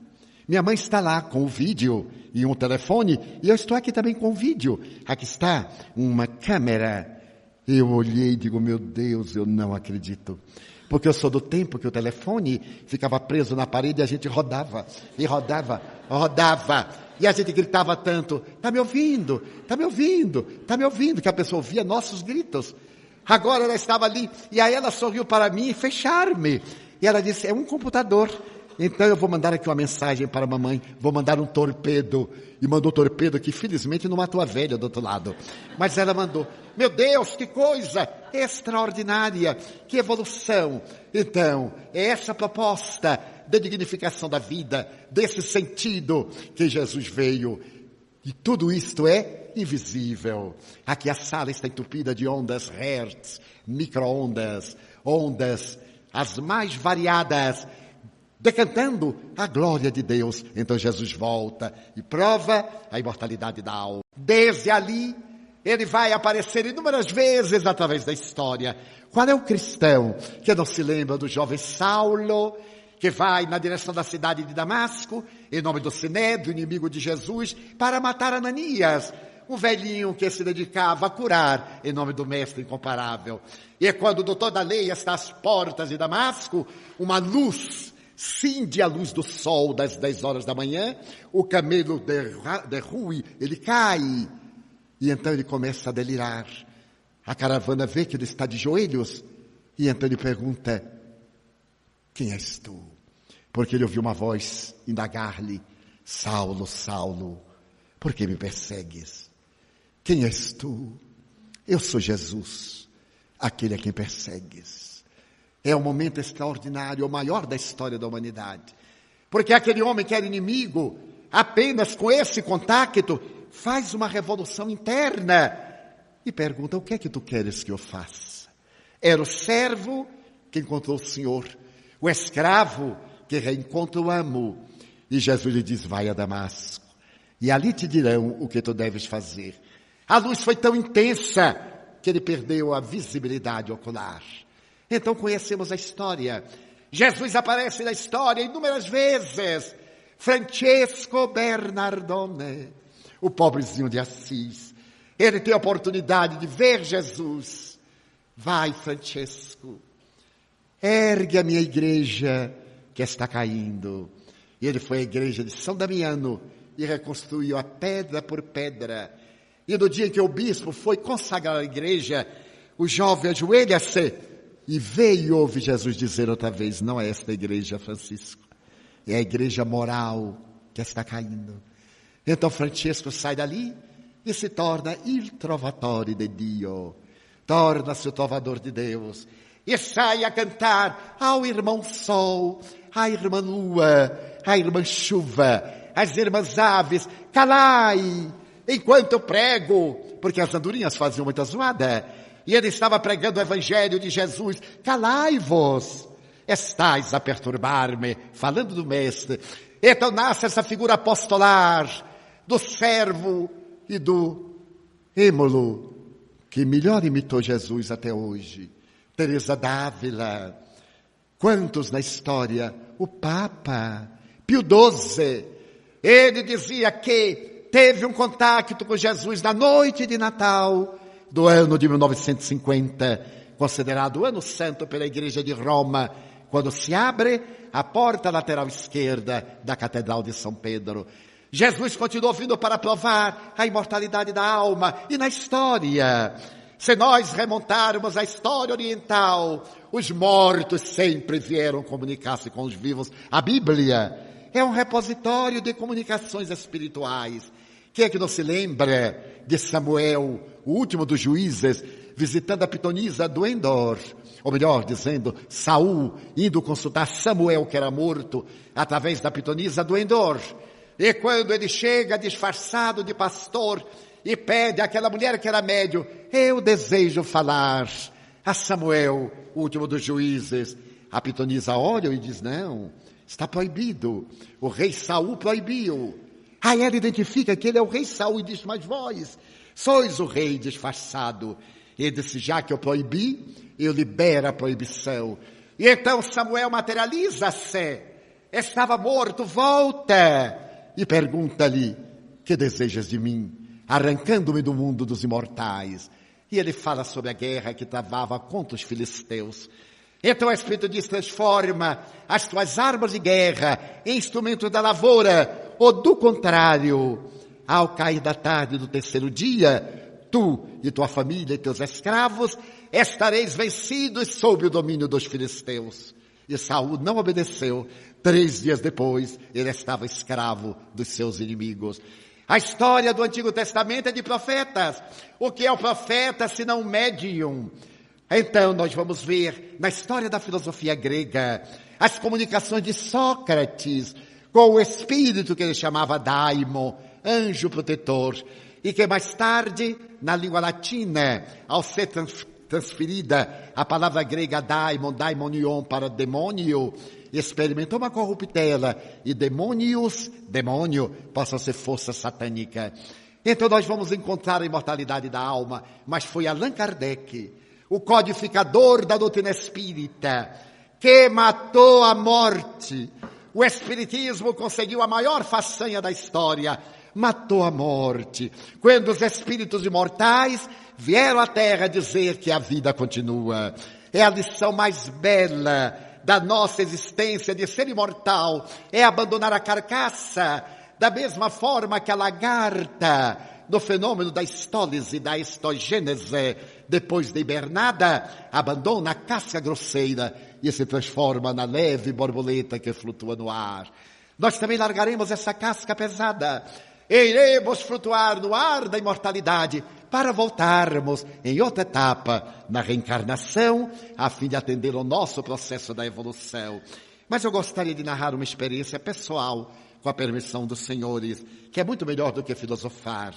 [SPEAKER 1] Minha mãe está lá com o vídeo e um telefone, e eu estou aqui também com o vídeo. Aqui está uma câmera. Eu olhei e digo, meu Deus, eu não acredito. Porque eu sou do tempo que o telefone ficava preso na parede e a gente rodava, e rodava, rodava. E a gente gritava tanto, está me ouvindo, está me ouvindo, está me ouvindo, que a pessoa ouvia nossos gritos. Agora ela estava ali, e aí ela sorriu para mim e fechar-me. E ela disse, é um computador. Então eu vou mandar aqui uma mensagem para a mamãe, vou mandar um torpedo. E mandou torpedo que felizmente não matou a velha do outro lado. Mas ela mandou. Meu Deus, que coisa extraordinária, que evolução. Então, é essa proposta da dignificação da vida, desse sentido que Jesus veio. E tudo isto é invisível. Aqui a sala está entupida de ondas Hertz, micro-ondas, ondas as mais variadas, decantando a glória de Deus. Então Jesus volta e prova a imortalidade da alma. Desde ali, ele vai aparecer inúmeras vezes através da história. Qual é o cristão que não se lembra do jovem Saulo, que vai na direção da cidade de Damasco, em nome do Sinédrio, inimigo de Jesus, para matar Ananias, um velhinho que se dedicava a curar em nome do Mestre incomparável. E é quando o doutor da lei está às portas de Damasco, uma luz cinde a luz do sol das 10 horas da manhã, o camelo derrui, ele cai, e então ele começa a delirar. A caravana vê que ele está de joelhos, e então ele pergunta, quem és tu? Porque ele ouviu uma voz indagar-lhe, Saulo, Saulo, por que me persegues? Quem és tu? Eu sou Jesus, aquele a quem persegues. É um momento extraordinário, o maior da história da humanidade. Porque aquele homem que era inimigo, apenas com esse contato, faz uma revolução interna e pergunta, o que é que tu queres que eu faça? Era o servo que encontrou o Senhor, o escravo que reencontra o amo. E Jesus lhe diz, vai a Damasco, e ali te dirão o que tu deves fazer. A luz foi tão intensa que ele perdeu a visibilidade ocular. Então conhecemos a história. Jesus aparece na história inúmeras vezes. Francesco Bernardone, o pobrezinho de Assis. Ele tem a oportunidade de ver Jesus. Vai, Francesco, ergue a minha igreja que está caindo. E ele foi à igreja de São Damiano e reconstruiu a pedra por pedra. E no dia em que o bispo foi consagrar a igreja, o jovem ajoelha-se e veio e ouve Jesus dizer outra vez, não é esta igreja, Francisco, é a igreja moral que está caindo. Então Francisco sai dali e se torna il trovatore de Dio, torna-se o trovador de Deus, e sai a cantar ao irmão Sol, à irmã Lua, à irmã Chuva, às irmãs Aves, calai, enquanto eu prego, porque as andorinhas faziam muita zoada, e ele estava pregando o evangelho de Jesus, calai-vos, estais a perturbar-me, falando do mestre. Então nasce essa figura apostolar, do servo e do êmulo, que melhor imitou Jesus até hoje, Teresa d'Ávila. Quantos na história? O Papa Pio XII, ele dizia que teve um contato com Jesus na noite de Natal do ano de 1950, considerado o ano santo pela Igreja de Roma, quando se abre a porta lateral esquerda da Catedral de São Pedro. Jesus continuou vindo para provar a imortalidade da alma. E na história, se nós remontarmos a história oriental, os mortos sempre vieram comunicar-se com os vivos. A Bíblia é um repositório de comunicações espirituais. Quem é que não se lembra de Samuel, o último dos juízes, visitando a pitonisa do Endor? Ou melhor dizendo, Saul indo consultar Samuel, que era morto, através da pitonisa do Endor. E quando ele chega disfarçado de pastor e pede àquela mulher que era médium, eu desejo falar a Samuel, o último dos juízes. A pitonisa olha e diz, não, está proibido. O rei Saul proibiu. Aí ela identifica que ele é o rei Saul e diz, mas vós sois o rei disfarçado. Ele disse, já que eu proibi, eu libero a proibição. E então Samuel materializa-se. Estava morto, volta. E pergunta-lhe, que desejas de mim? Arrancando-me do mundo dos imortais. E ele fala sobre a guerra que travava contra os filisteus. Então o Espírito diz, transforma as tuas armas de guerra em instrumento da lavoura, ou do contrário, ao cair da tarde do terceiro dia, tu e tua família e teus escravos estareis vencidos sob o domínio dos filisteus. E Saul não obedeceu, 3 dias depois, ele estava escravo dos seus inimigos. A história do Antigo Testamento é de profetas. O que é o profeta se não um médium? Então nós vamos ver na história da filosofia grega as comunicações de Sócrates com o espírito que ele chamava daimon, anjo protetor, e que mais tarde, na língua latina, ao ser transferida a palavra grega daimon, daimonion para demônio, experimentou uma corruptela, e demônios, demônio, possa ser força satânica. Então nós vamos encontrar a imortalidade da alma, mas foi Allan Kardec, o codificador da doutrina espírita, que matou a morte. O espiritismo conseguiu a maior façanha da história, matou a morte, quando os espíritos imortais vieram à Terra dizer que a vida continua. É a lição mais bela da nossa existência de ser imortal, é abandonar a carcaça, da mesma forma que a lagarta, no fenômeno da estólise, da estogênese, depois de hibernada, abandona a casca grosseira e se transforma na leve borboleta que flutua no ar. Nós também largaremos essa casca pesada, e iremos flutuar no ar da imortalidade para voltarmos em outra etapa na reencarnação, a fim de atender ao nosso processo da evolução. Mas eu gostaria de narrar uma experiência pessoal, com a permissão dos senhores, que é muito melhor do que filosofar.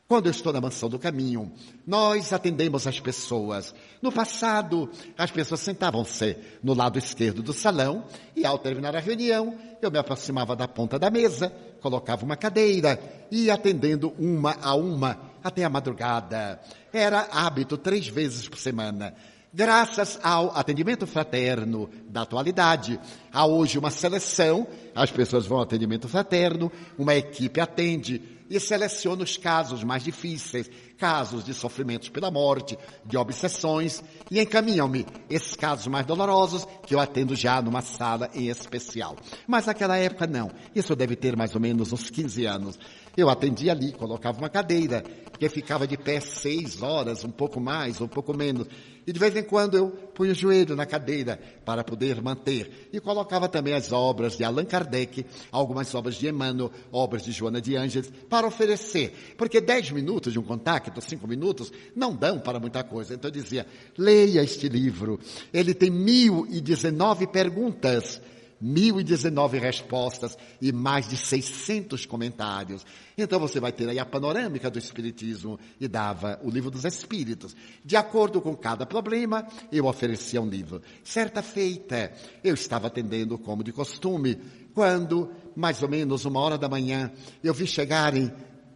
[SPEAKER 1] Quando eu estou na Mansão do Caminho, nós atendemos as pessoas. No passado, as pessoas sentavam-se no lado esquerdo do salão e, ao terminar a reunião, eu me aproximava da ponta da mesa, colocava uma cadeira e ia atendendo uma a uma até a madrugada. Era hábito 3 vezes por semana. Graças ao atendimento fraterno da atualidade, há hoje uma seleção, as pessoas vão ao atendimento fraterno, uma equipe atende e seleciona os casos mais difíceis, casos de sofrimentos pela morte, de obsessões, e encaminham-me esses casos mais dolorosos que eu atendo já numa sala em especial. Mas naquela época não, isso deve ter mais ou menos uns 15 anos. Eu atendia ali, colocava uma cadeira, porque ficava de pé 6 horas, um pouco mais, um pouco menos. E de vez em quando eu punha o joelho na cadeira para poder manter. E colocava também as obras de Allan Kardec, algumas obras de Emmanuel, obras de Joana de Ângeles, para oferecer. Porque 10 minutos de um contacto, 5 minutos, não dão para muita coisa. Então eu dizia, leia este livro. Ele tem 1019 perguntas, 1019 respostas e mais de 600 comentários. Então você vai ter aí a panorâmica do Espiritismo e dava o Livro dos Espíritos. De acordo com cada problema, eu oferecia um livro. Certa feita, eu estava atendendo como de costume, quando, mais ou menos 1h da manhã, eu vi chegarem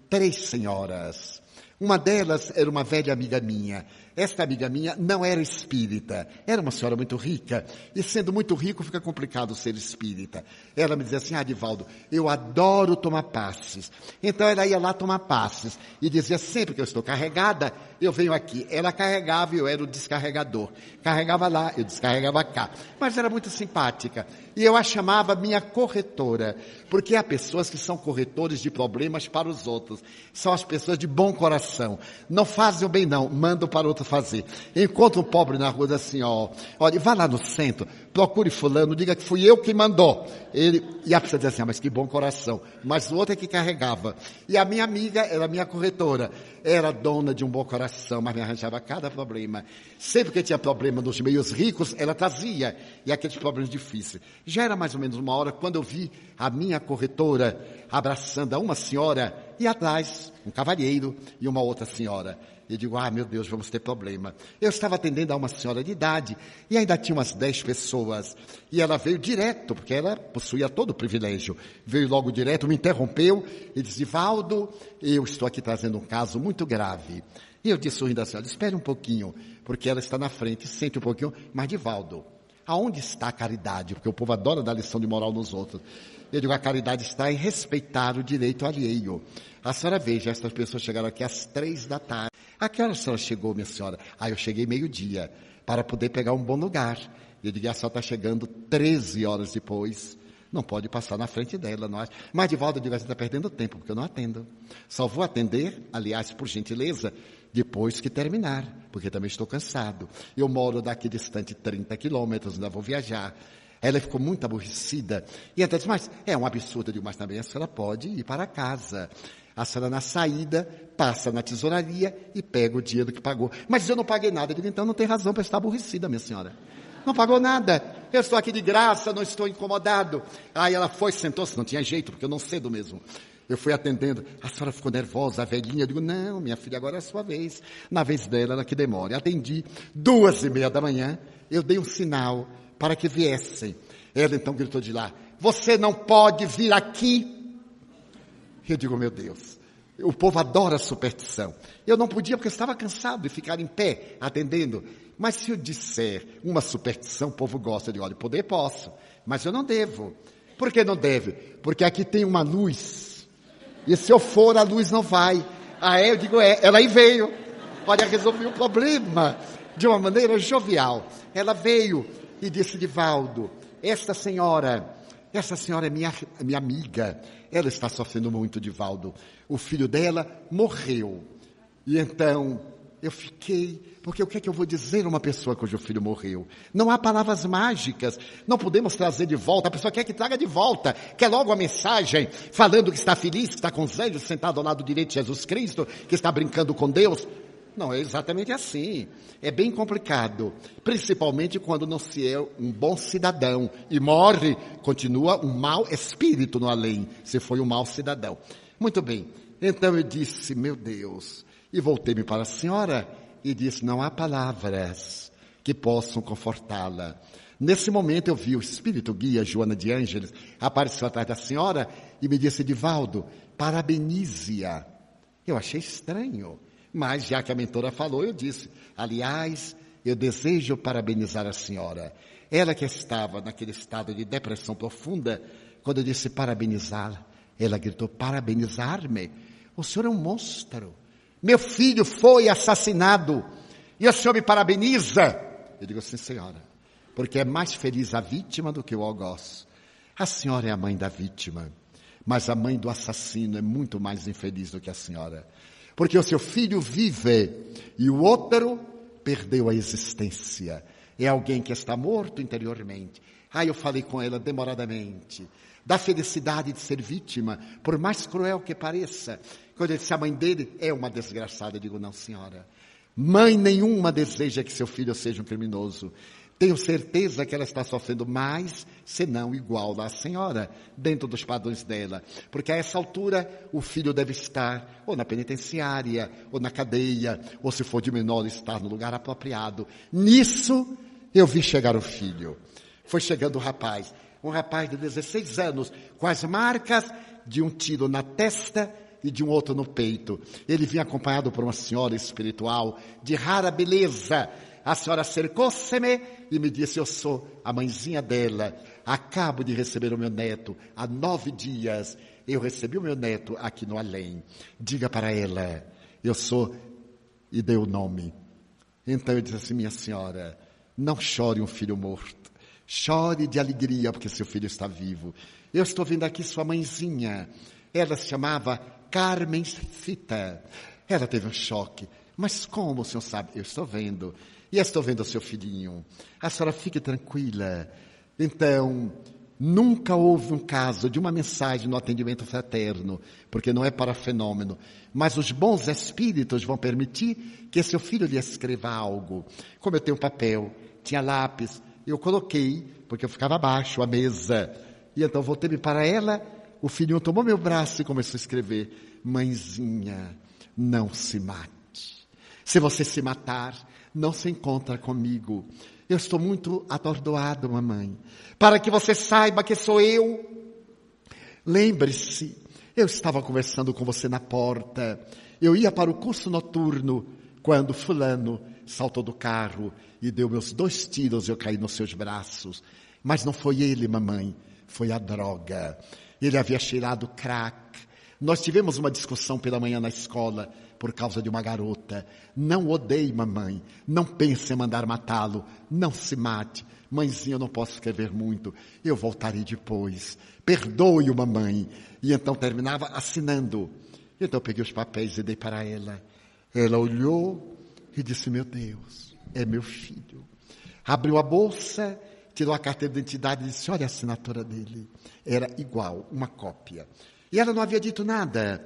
[SPEAKER 1] 3 senhoras. Uma delas era uma velha amiga minha. Esta amiga minha não era espírita, era uma senhora muito rica, e sendo muito rico fica complicado ser espírita. Ela me dizia assim, Divaldo, eu adoro tomar passes. Então ela ia lá tomar passes, e dizia sempre que eu estou carregada, eu venho aqui. Ela carregava e eu era o descarregador. Carregava lá, eu descarregava cá. Mas era muito simpática. E eu a chamava minha corretora, porque há pessoas que são corretores de problemas para os outros. São as pessoas de bom coração. Não fazem o bem não, mandam para outro fazer. Encontra um pobre na rua assim, olha, vá lá no centro, procure fulano, diga que fui eu que mandou. E a pessoa diz assim, mas que bom coração. Mas o outro é que carregava. E a minha amiga era minha corretora. Era dona de um bom coração, mas me arranjava cada problema. Sempre que tinha problema nos meios ricos, ela trazia. E aqueles problemas difíceis. Já era mais ou menos 1h quando eu vi a minha corretora abraçando a uma senhora e atrás um cavalheiro e uma outra senhora. E eu digo, meu Deus, vamos ter problema. Eu estava atendendo a uma senhora de idade e ainda tinha umas 10 pessoas. E ela veio direto, porque ela possuía todo o privilégio. Veio logo direto, me interrompeu e disse, Divaldo, eu estou aqui trazendo um caso muito grave. E eu disse sorrindo à senhora, espere um pouquinho, porque ela está na frente, sente um pouquinho. Mas Divaldo, aonde está a caridade? Porque o povo adora dar lição de moral nos outros. Eu digo, a caridade está em respeitar o direito alheio. A senhora veja, essas pessoas chegaram aqui às 3 da tarde. A que hora a senhora chegou, minha senhora? Eu cheguei 12:00, para poder pegar um bom lugar. Eu digo, a senhora está chegando 13 horas depois. Não pode passar na frente dela, não acha? Mas de volta eu digo, você está perdendo tempo, porque eu não atendo. Só vou atender, aliás, por gentileza, depois que terminar, porque também estou cansado. Eu moro daqui distante 30 quilômetros, ainda vou viajar. Ela ficou muito aborrecida. E ela disse, mas é um absurdo. Eu digo, mas também a senhora pode ir para casa. A senhora na saída, passa na tesouraria e pega o dinheiro que pagou. Mas eu não paguei nada. Eu digo, então não tem razão para estar aborrecida, minha senhora. Não pagou nada. Eu estou aqui de graça, não estou incomodado. Aí ela foi, sentou-se, não tinha jeito, porque eu não cedo mesmo. Eu fui atendendo, a senhora ficou nervosa, a velhinha. Eu digo, não, minha filha, agora é a sua vez. Na vez dela, ela que demora. Atendi, 2:30 da manhã, eu dei um sinal para que viessem. Ela então gritou de lá, você não pode vir aqui. Eu digo, meu Deus, o povo adora superstição. Eu não podia porque eu estava cansado de ficar em pé, atendendo. Mas se eu disser uma superstição, o povo gosta. Eu digo, olha, poder posso, mas eu não devo. Por que não deve? Porque aqui tem uma luz. E se eu for, a luz não vai. Eu digo, ela aí veio. Olha, resolvi o problema de uma maneira jovial. Ela veio e disse, Divaldo, essa senhora é minha amiga. Ela está sofrendo muito, Divaldo. O filho dela morreu. E então, eu fiquei... Porque o que é que eu vou dizer a uma pessoa cujo filho morreu? Não há palavras mágicas. Não podemos trazer de volta. A pessoa quer que traga de volta. Quer logo a mensagem falando que está feliz, que está com os anjos, sentado ao lado direito de Jesus Cristo, que está brincando com Deus. Não é exatamente assim. É bem complicado. Principalmente quando não se é um bom cidadão. E morre, continua um mau espírito no além. Se foi um mau cidadão. Muito bem. Então eu disse, meu Deus. E voltei-me para a senhora e disse, não há palavras que possam confortá-la. Nesse momento eu vi o espírito guia, Joana de Ângeles, apareceu atrás da senhora e me disse, Divaldo, parabenize-a. Eu achei estranho, mas já que a mentora falou, eu disse, aliás, eu desejo parabenizar a senhora. Ela que estava naquele estado de depressão profunda, quando eu disse parabenizá-la, ela gritou, parabenizar-me? O senhor é um monstro. Meu filho foi assassinado e o senhor me parabeniza? Eu digo, sim, senhora, porque é mais feliz a vítima do que o algoz. A senhora é a mãe da vítima, mas a mãe do assassino é muito mais infeliz do que a senhora. Porque o seu filho vive e o outro perdeu a existência. É alguém que está morto interiormente. Eu falei com ela demoradamente da felicidade de ser vítima, por mais cruel que pareça. Quando eu disse, a mãe dele é uma desgraçada, eu digo, não, senhora. Mãe nenhuma deseja que seu filho seja um criminoso. Tenho certeza que ela está sofrendo mais, se não igual à senhora, dentro dos padrões dela. Porque a essa altura, o filho deve estar ou na penitenciária, ou na cadeia, ou se for de menor, estar no lugar apropriado. Nisso, eu vi chegar o filho. Foi chegando o rapaz. Um rapaz de 16 anos, com as marcas de um tiro na testa e de um outro no peito. Ele vinha acompanhado por uma senhora espiritual de rara beleza. A senhora acercou-se-me e me disse, eu sou a mãezinha dela. Acabo de receber o meu neto. Há 9 dias eu recebi o meu neto aqui no além. Diga para ela, eu sou... E dei o nome. Então eu disse assim, minha senhora, não chore um filho morto. Chore de alegria porque seu filho está vivo. Eu estou vendo aqui sua mãezinha. Ela se chamava Carmen Fita. Ela teve um choque. Mas como o senhor sabe? Eu estou vendo. E eu estou vendo o seu filhinho. A senhora fique tranquila. Então, nunca houve um caso de uma mensagem no atendimento fraterno, porque não é para fenômeno. Mas os bons espíritos vão permitir que seu filho lhe escreva algo. Como eu tenho papel, tinha lápis, eu coloquei, porque eu ficava abaixo, a mesa. E então voltei-me para ela, o filhinho tomou meu braço e começou a escrever, mãezinha, não se mate. Se você se matar, não se encontra comigo. Eu estou muito atordoado, mamãe. Para que você saiba que sou eu. Lembre-se, eu estava conversando com você na porta. Eu ia para o curso noturno, quando fulano saltou do carro e deu meus 2 tiros e eu caí nos seus braços. Mas não foi ele, mamãe, foi a droga. Ele havia cheirado crack. Nós tivemos uma discussão pela manhã na escola por causa de uma garota. Não odeie, mamãe. Não pense em mandar matá-lo. Não se mate. Mãezinha, eu não posso escrever muito. Eu voltarei depois. Perdoe-o, mamãe. E então terminava assinando. Então eu peguei os papéis e dei para ela. Ela olhou e disse, meu Deus, é meu filho. Abriu a bolsa tirou a carteira de identidade e disse, olha a assinatura dele. Era igual, uma cópia. E ela não havia dito nada.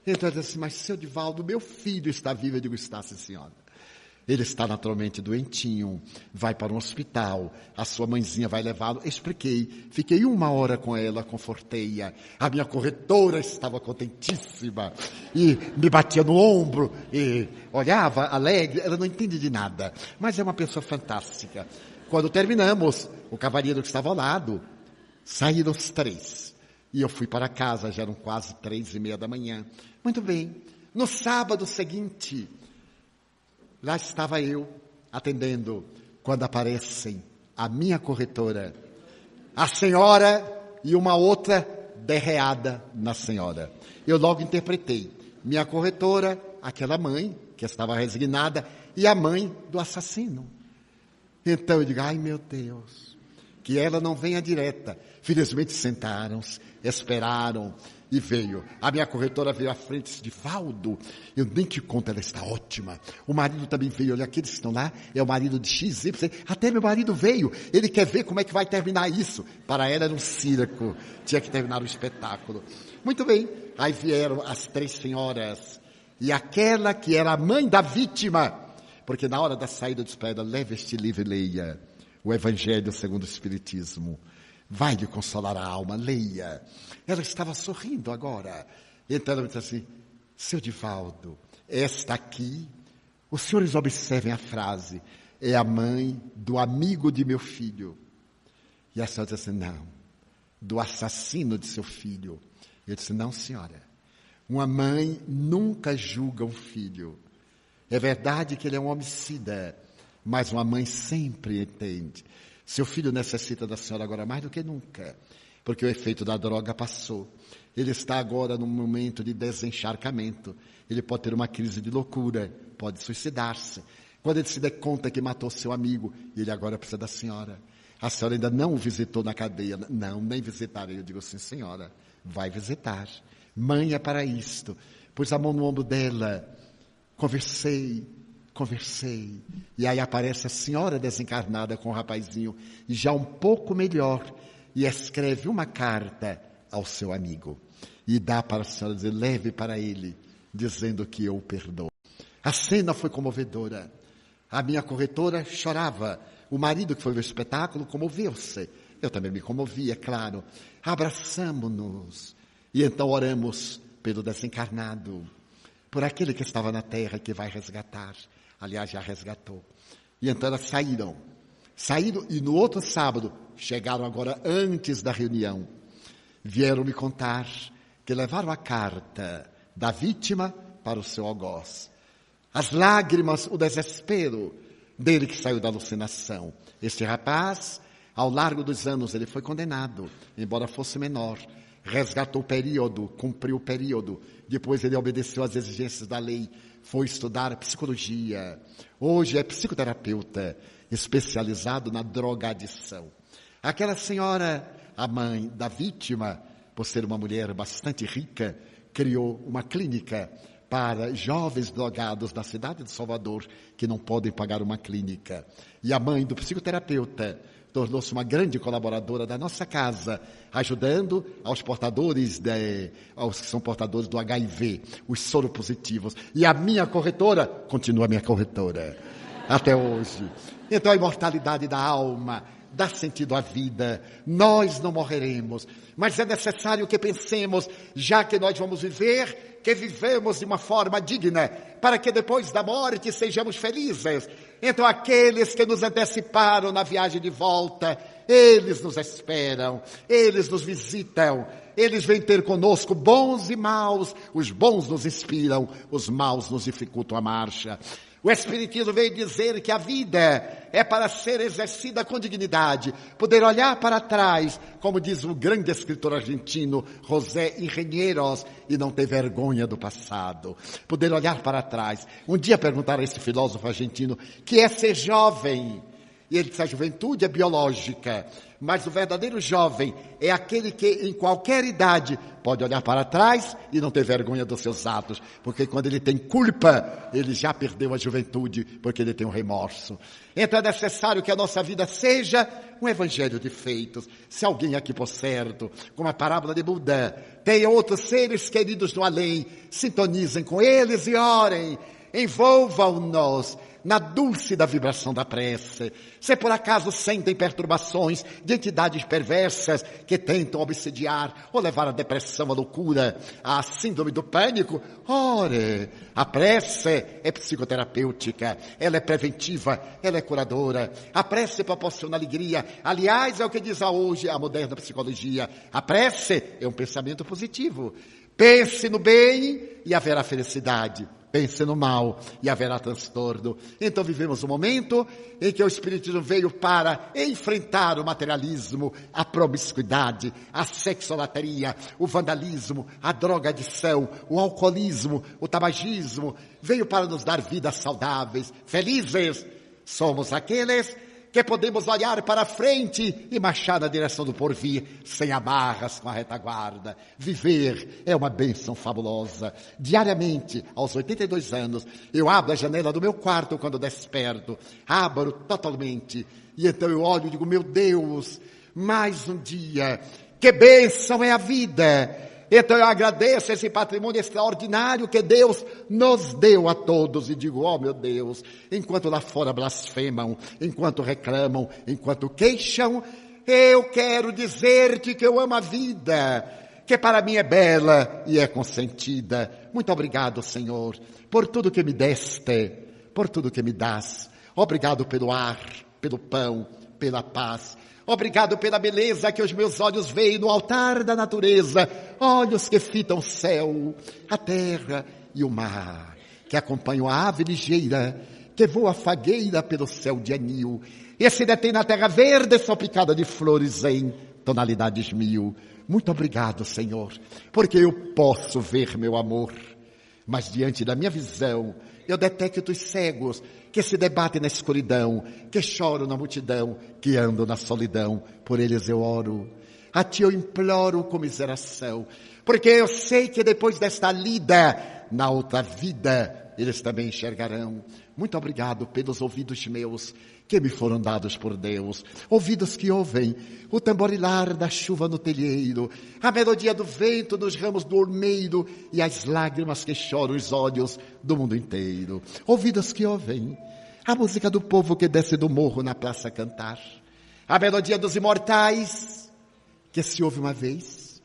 [SPEAKER 1] Então ela disse assim, mas seu Divaldo, meu filho está vivo. Eu digo, está, sim, senhora. Ele está naturalmente doentinho, vai para um hospital, a sua mãezinha vai levá-lo. Expliquei, fiquei 1 hora com ela, confortei-a. A minha corretora estava contentíssima e me batia no ombro e olhava alegre. Ela não entende de nada, mas é uma pessoa fantástica. Quando terminamos, o cavalheiro que estava ao lado, saíram os 3. E eu fui para casa, já eram quase 3:30 da manhã. Muito bem, no sábado seguinte, lá estava eu, atendendo, quando aparecem a minha corretora, a senhora e uma outra derreada na senhora. Eu logo interpretei, minha corretora, aquela mãe, que estava resignada, e a mãe do assassino. Então eu digo, ai meu Deus, que ela não venha direta. Felizmente sentaram-se, esperaram e veio. A minha corretora veio à frente e disse, Divaldo, eu nem te conto, ela está ótima. O marido também veio, olha, aqueles que estão lá, é o marido de XY. Até meu marido veio, ele quer ver como é que vai terminar isso. Para ela era um circo, tinha que terminar o espetáculo. Muito bem, aí vieram as 3 senhoras e aquela que era a mãe da vítima, porque na hora da saída de espera, leve este livro e leia o Evangelho segundo o Espiritismo. Vai lhe consolar a alma, leia. Ela estava sorrindo agora. Então ela me disse assim, seu Divaldo, esta aqui, os senhores observem a frase, é a mãe do amigo de meu filho. E a senhora disse assim, não, do assassino de seu filho. Eu disse, não senhora, uma mãe nunca julga um filho. É verdade que ele é um homicida, mas uma mãe sempre entende. Seu filho necessita da senhora agora mais do que nunca, porque o efeito da droga passou. Ele está agora num momento de desencharcamento. Ele pode ter uma crise de loucura, pode suicidar-se. Quando ele se der conta que matou seu amigo, ele agora precisa da senhora. A senhora ainda não o visitou na cadeia. Não, nem visitarei. Eu digo, sim senhora, vai visitar. Mãe é para isto. Pus a mão no ombro dela, conversei. E aí aparece a senhora desencarnada com o rapazinho, já um pouco melhor, e escreve uma carta ao seu amigo. E dá para a senhora dizer, leve para ele, dizendo que eu o perdoo. A cena foi comovedora. A minha corretora chorava. O marido que foi ver o espetáculo comoveu-se. Eu também me comovi, é claro. Abraçamo-nos. E então oramos pelo desencarnado, por aquele que estava na terra que vai resgatar. Aliás, já resgatou. E então elas saíram e no outro sábado, chegaram agora antes da reunião, vieram me contar que levaram a carta da vítima para o seu algoz. As lágrimas, o desespero dele que saiu da alucinação. Este rapaz, ao largo dos anos, ele foi condenado, embora fosse menor. Resgatou o período, cumpriu o período. Depois ele obedeceu às exigências da lei. Foi estudar psicologia. Hoje é psicoterapeuta, especializado na drogadição. Aquela senhora, a mãe da vítima, por ser uma mulher bastante rica, criou uma clínica para jovens drogados da cidade de Salvador que não podem pagar uma clínica. E a mãe do psicoterapeuta tornou-se uma grande colaboradora da nossa casa, ajudando aos aos que são portadores do HIV, os soropositivos. E a minha corretora continua minha corretora até hoje. Então a imortalidade da alma dá sentido à vida. Nós não morreremos, mas é necessário que pensemos, já que nós vamos viver, que vivemos de uma forma digna, para que depois da morte sejamos felizes. Então aqueles que nos anteciparam na viagem de volta, eles nos esperam, eles nos visitam, eles vêm ter conosco bons e maus. Os bons nos inspiram, os maus nos dificultam a marcha. O Espiritismo veio dizer que a vida é para ser exercida com dignidade, poder olhar para trás, como diz o grande escritor argentino José Ingenieros, e não ter vergonha do passado. Poder olhar para trás. Um dia perguntaram a esse filósofo argentino, que é ser jovem? E ele disse, a juventude é biológica, mas o verdadeiro jovem é aquele que em qualquer idade pode olhar para trás e não ter vergonha dos seus atos, porque quando ele tem culpa, ele já perdeu a juventude, porque ele tem um remorso. Então é necessário que a nossa vida seja um evangelho de feitos. Se alguém aqui, por certo, como a parábola de Buda, tem outros seres queridos no além, sintonizem com eles e orem, envolvam-nos na dulce da vibração da prece. Se por acaso sentem perturbações de entidades perversas que tentam obsediar ou levar à depressão, à loucura, à síndrome do pânico, ore. A prece é psicoterapêutica, ela é preventiva, ela é curadora. A prece proporciona alegria. Aliás, é o que diz hoje a moderna psicologia. A prece é um pensamento positivo. Pense no bem e haverá felicidade. Pense no mal e haverá transtorno. Então vivemos um momento em que o Espiritismo veio para enfrentar o materialismo, a promiscuidade, a sexolatria, o vandalismo, a drogadição, o alcoolismo, o tabagismo. Veio para nos dar vidas saudáveis, felizes. Somos aqueles que podemos olhar para frente e marchar na direção do porvir, sem amarras, com a retaguarda. Viver é uma bênção fabulosa. Diariamente, aos 82 anos, eu abro a janela do meu quarto quando desperto, abro totalmente, e então eu olho e digo, meu Deus, mais um dia, que bênção é a vida! Então eu agradeço esse patrimônio extraordinário que Deus nos deu a todos. E digo, oh meu Deus, enquanto lá fora blasfemam, enquanto reclamam, enquanto queixam, eu quero dizer-te que eu amo a vida, que para mim é bela e é consentida. Muito obrigado, Senhor, por tudo que me deste, por tudo que me dás. Obrigado pelo ar, pelo pão, pela paz. Obrigado pela beleza que os meus olhos veem no altar da natureza, olhos que fitam o céu, a terra e o mar, que acompanham a ave ligeira, que voa fagueira pelo céu de anil, e se detém na terra verde salpicada de flores em tonalidades mil. Muito obrigado, Senhor, porque eu posso ver meu amor, mas diante da minha visão, eu detecto os cegos que se debatem na escuridão, que choram na multidão, que andam na solidão. Por eles eu oro. A ti eu imploro comiseração, porque eu sei que depois desta lida, na outra vida, eles também enxergarão. Muito obrigado pelos ouvidos meus, que me foram dados por Deus. Ouvidos que ouvem o tamborilar da chuva no telheiro, a melodia do vento nos ramos do ormeiro e as lágrimas que choram os olhos do mundo inteiro. Ouvidos que ouvem a música do povo que desce do morro na praça a cantar, a melodia dos imortais que se ouve uma vez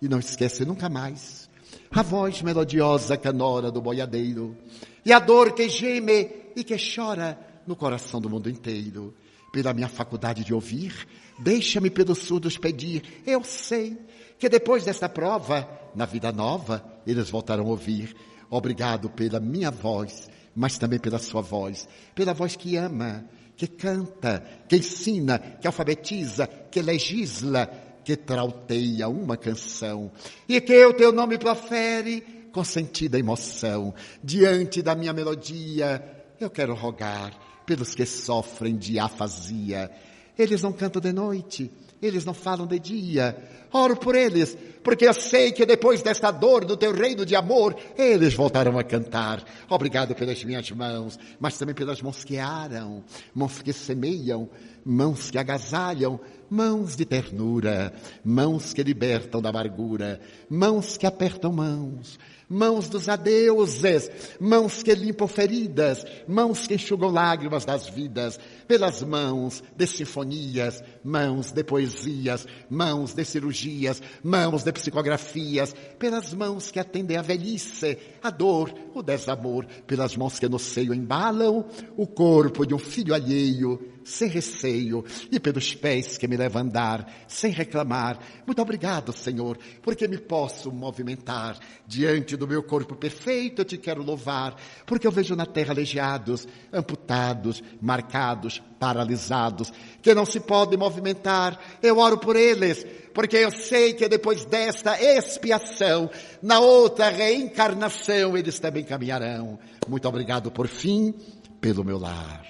[SPEAKER 1] e não esquece nunca mais, a voz melodiosa canora do boiadeiro e a dor que geme e que chora no coração do mundo inteiro. Pela minha faculdade de ouvir, deixa-me pelos surdos pedir. Eu sei que depois desta prova, na vida nova, eles voltarão a ouvir. Obrigado pela minha voz, mas também pela sua voz. Pela voz que ama, que canta, que ensina, que alfabetiza, que legisla, que trauteia uma canção. E que o teu nome profere com sentida emoção. Diante da minha melodia, eu quero rogar pelos que sofrem de afasia. Eles não cantam de noite, eles não falam de dia. Oro por eles, porque eu sei que depois desta dor do teu reino de amor, eles voltarão a cantar. Obrigado pelas minhas mãos, mas também pelas mãos que aram, mãos que semeiam, mãos que agasalham, mãos de ternura, mãos que libertam da amargura, mãos que apertam mãos, mãos dos adeuses, mãos que limpam feridas, mãos que enxugam lágrimas das vidas, pelas mãos de sinfonias, mãos de poesias, mãos de cirurgias, mãos de psicografias, pelas mãos que atendem a velhice, a dor, o desamor, pelas mãos que no seio embalam o corpo de um filho alheio, sem receio, e pelos pés que me levam a andar, sem reclamar. Muito obrigado, Senhor, porque me posso movimentar diante do meu corpo perfeito. Eu te quero louvar, porque eu vejo na terra aleijados, amputados, marcados, paralisados, que não se podem movimentar. Eu oro por eles, porque eu sei que depois desta expiação, na outra reencarnação, eles também caminharão. Muito obrigado, por fim, pelo meu lar.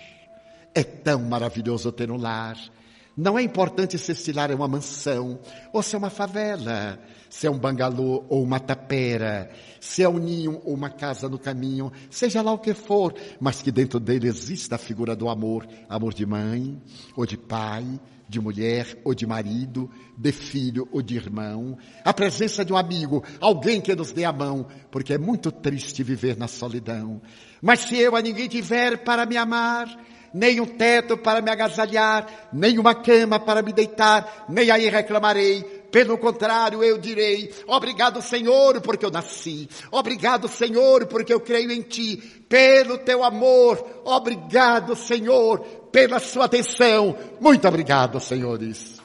[SPEAKER 1] É tão maravilhoso ter um lar. Não é importante se esse lar é uma mansão, ou se é uma favela, se é um bangalô ou uma tapera, se é um ninho ou uma casa no caminho, seja lá o que for, mas que dentro dele exista a figura do amor, amor de mãe, ou de pai, de mulher ou de marido, de filho ou de irmão, a presença de um amigo, alguém que nos dê a mão, porque é muito triste viver na solidão. Mas se eu a ninguém tiver para me amar, nem um teto para me agasalhar, nem uma cama para me deitar, nem aí reclamarei. Pelo contrário, eu direi, obrigado, Senhor, porque eu nasci. Obrigado, Senhor, porque eu creio em Ti. Pelo Teu amor, obrigado, Senhor, pela Sua atenção. Muito obrigado, senhores.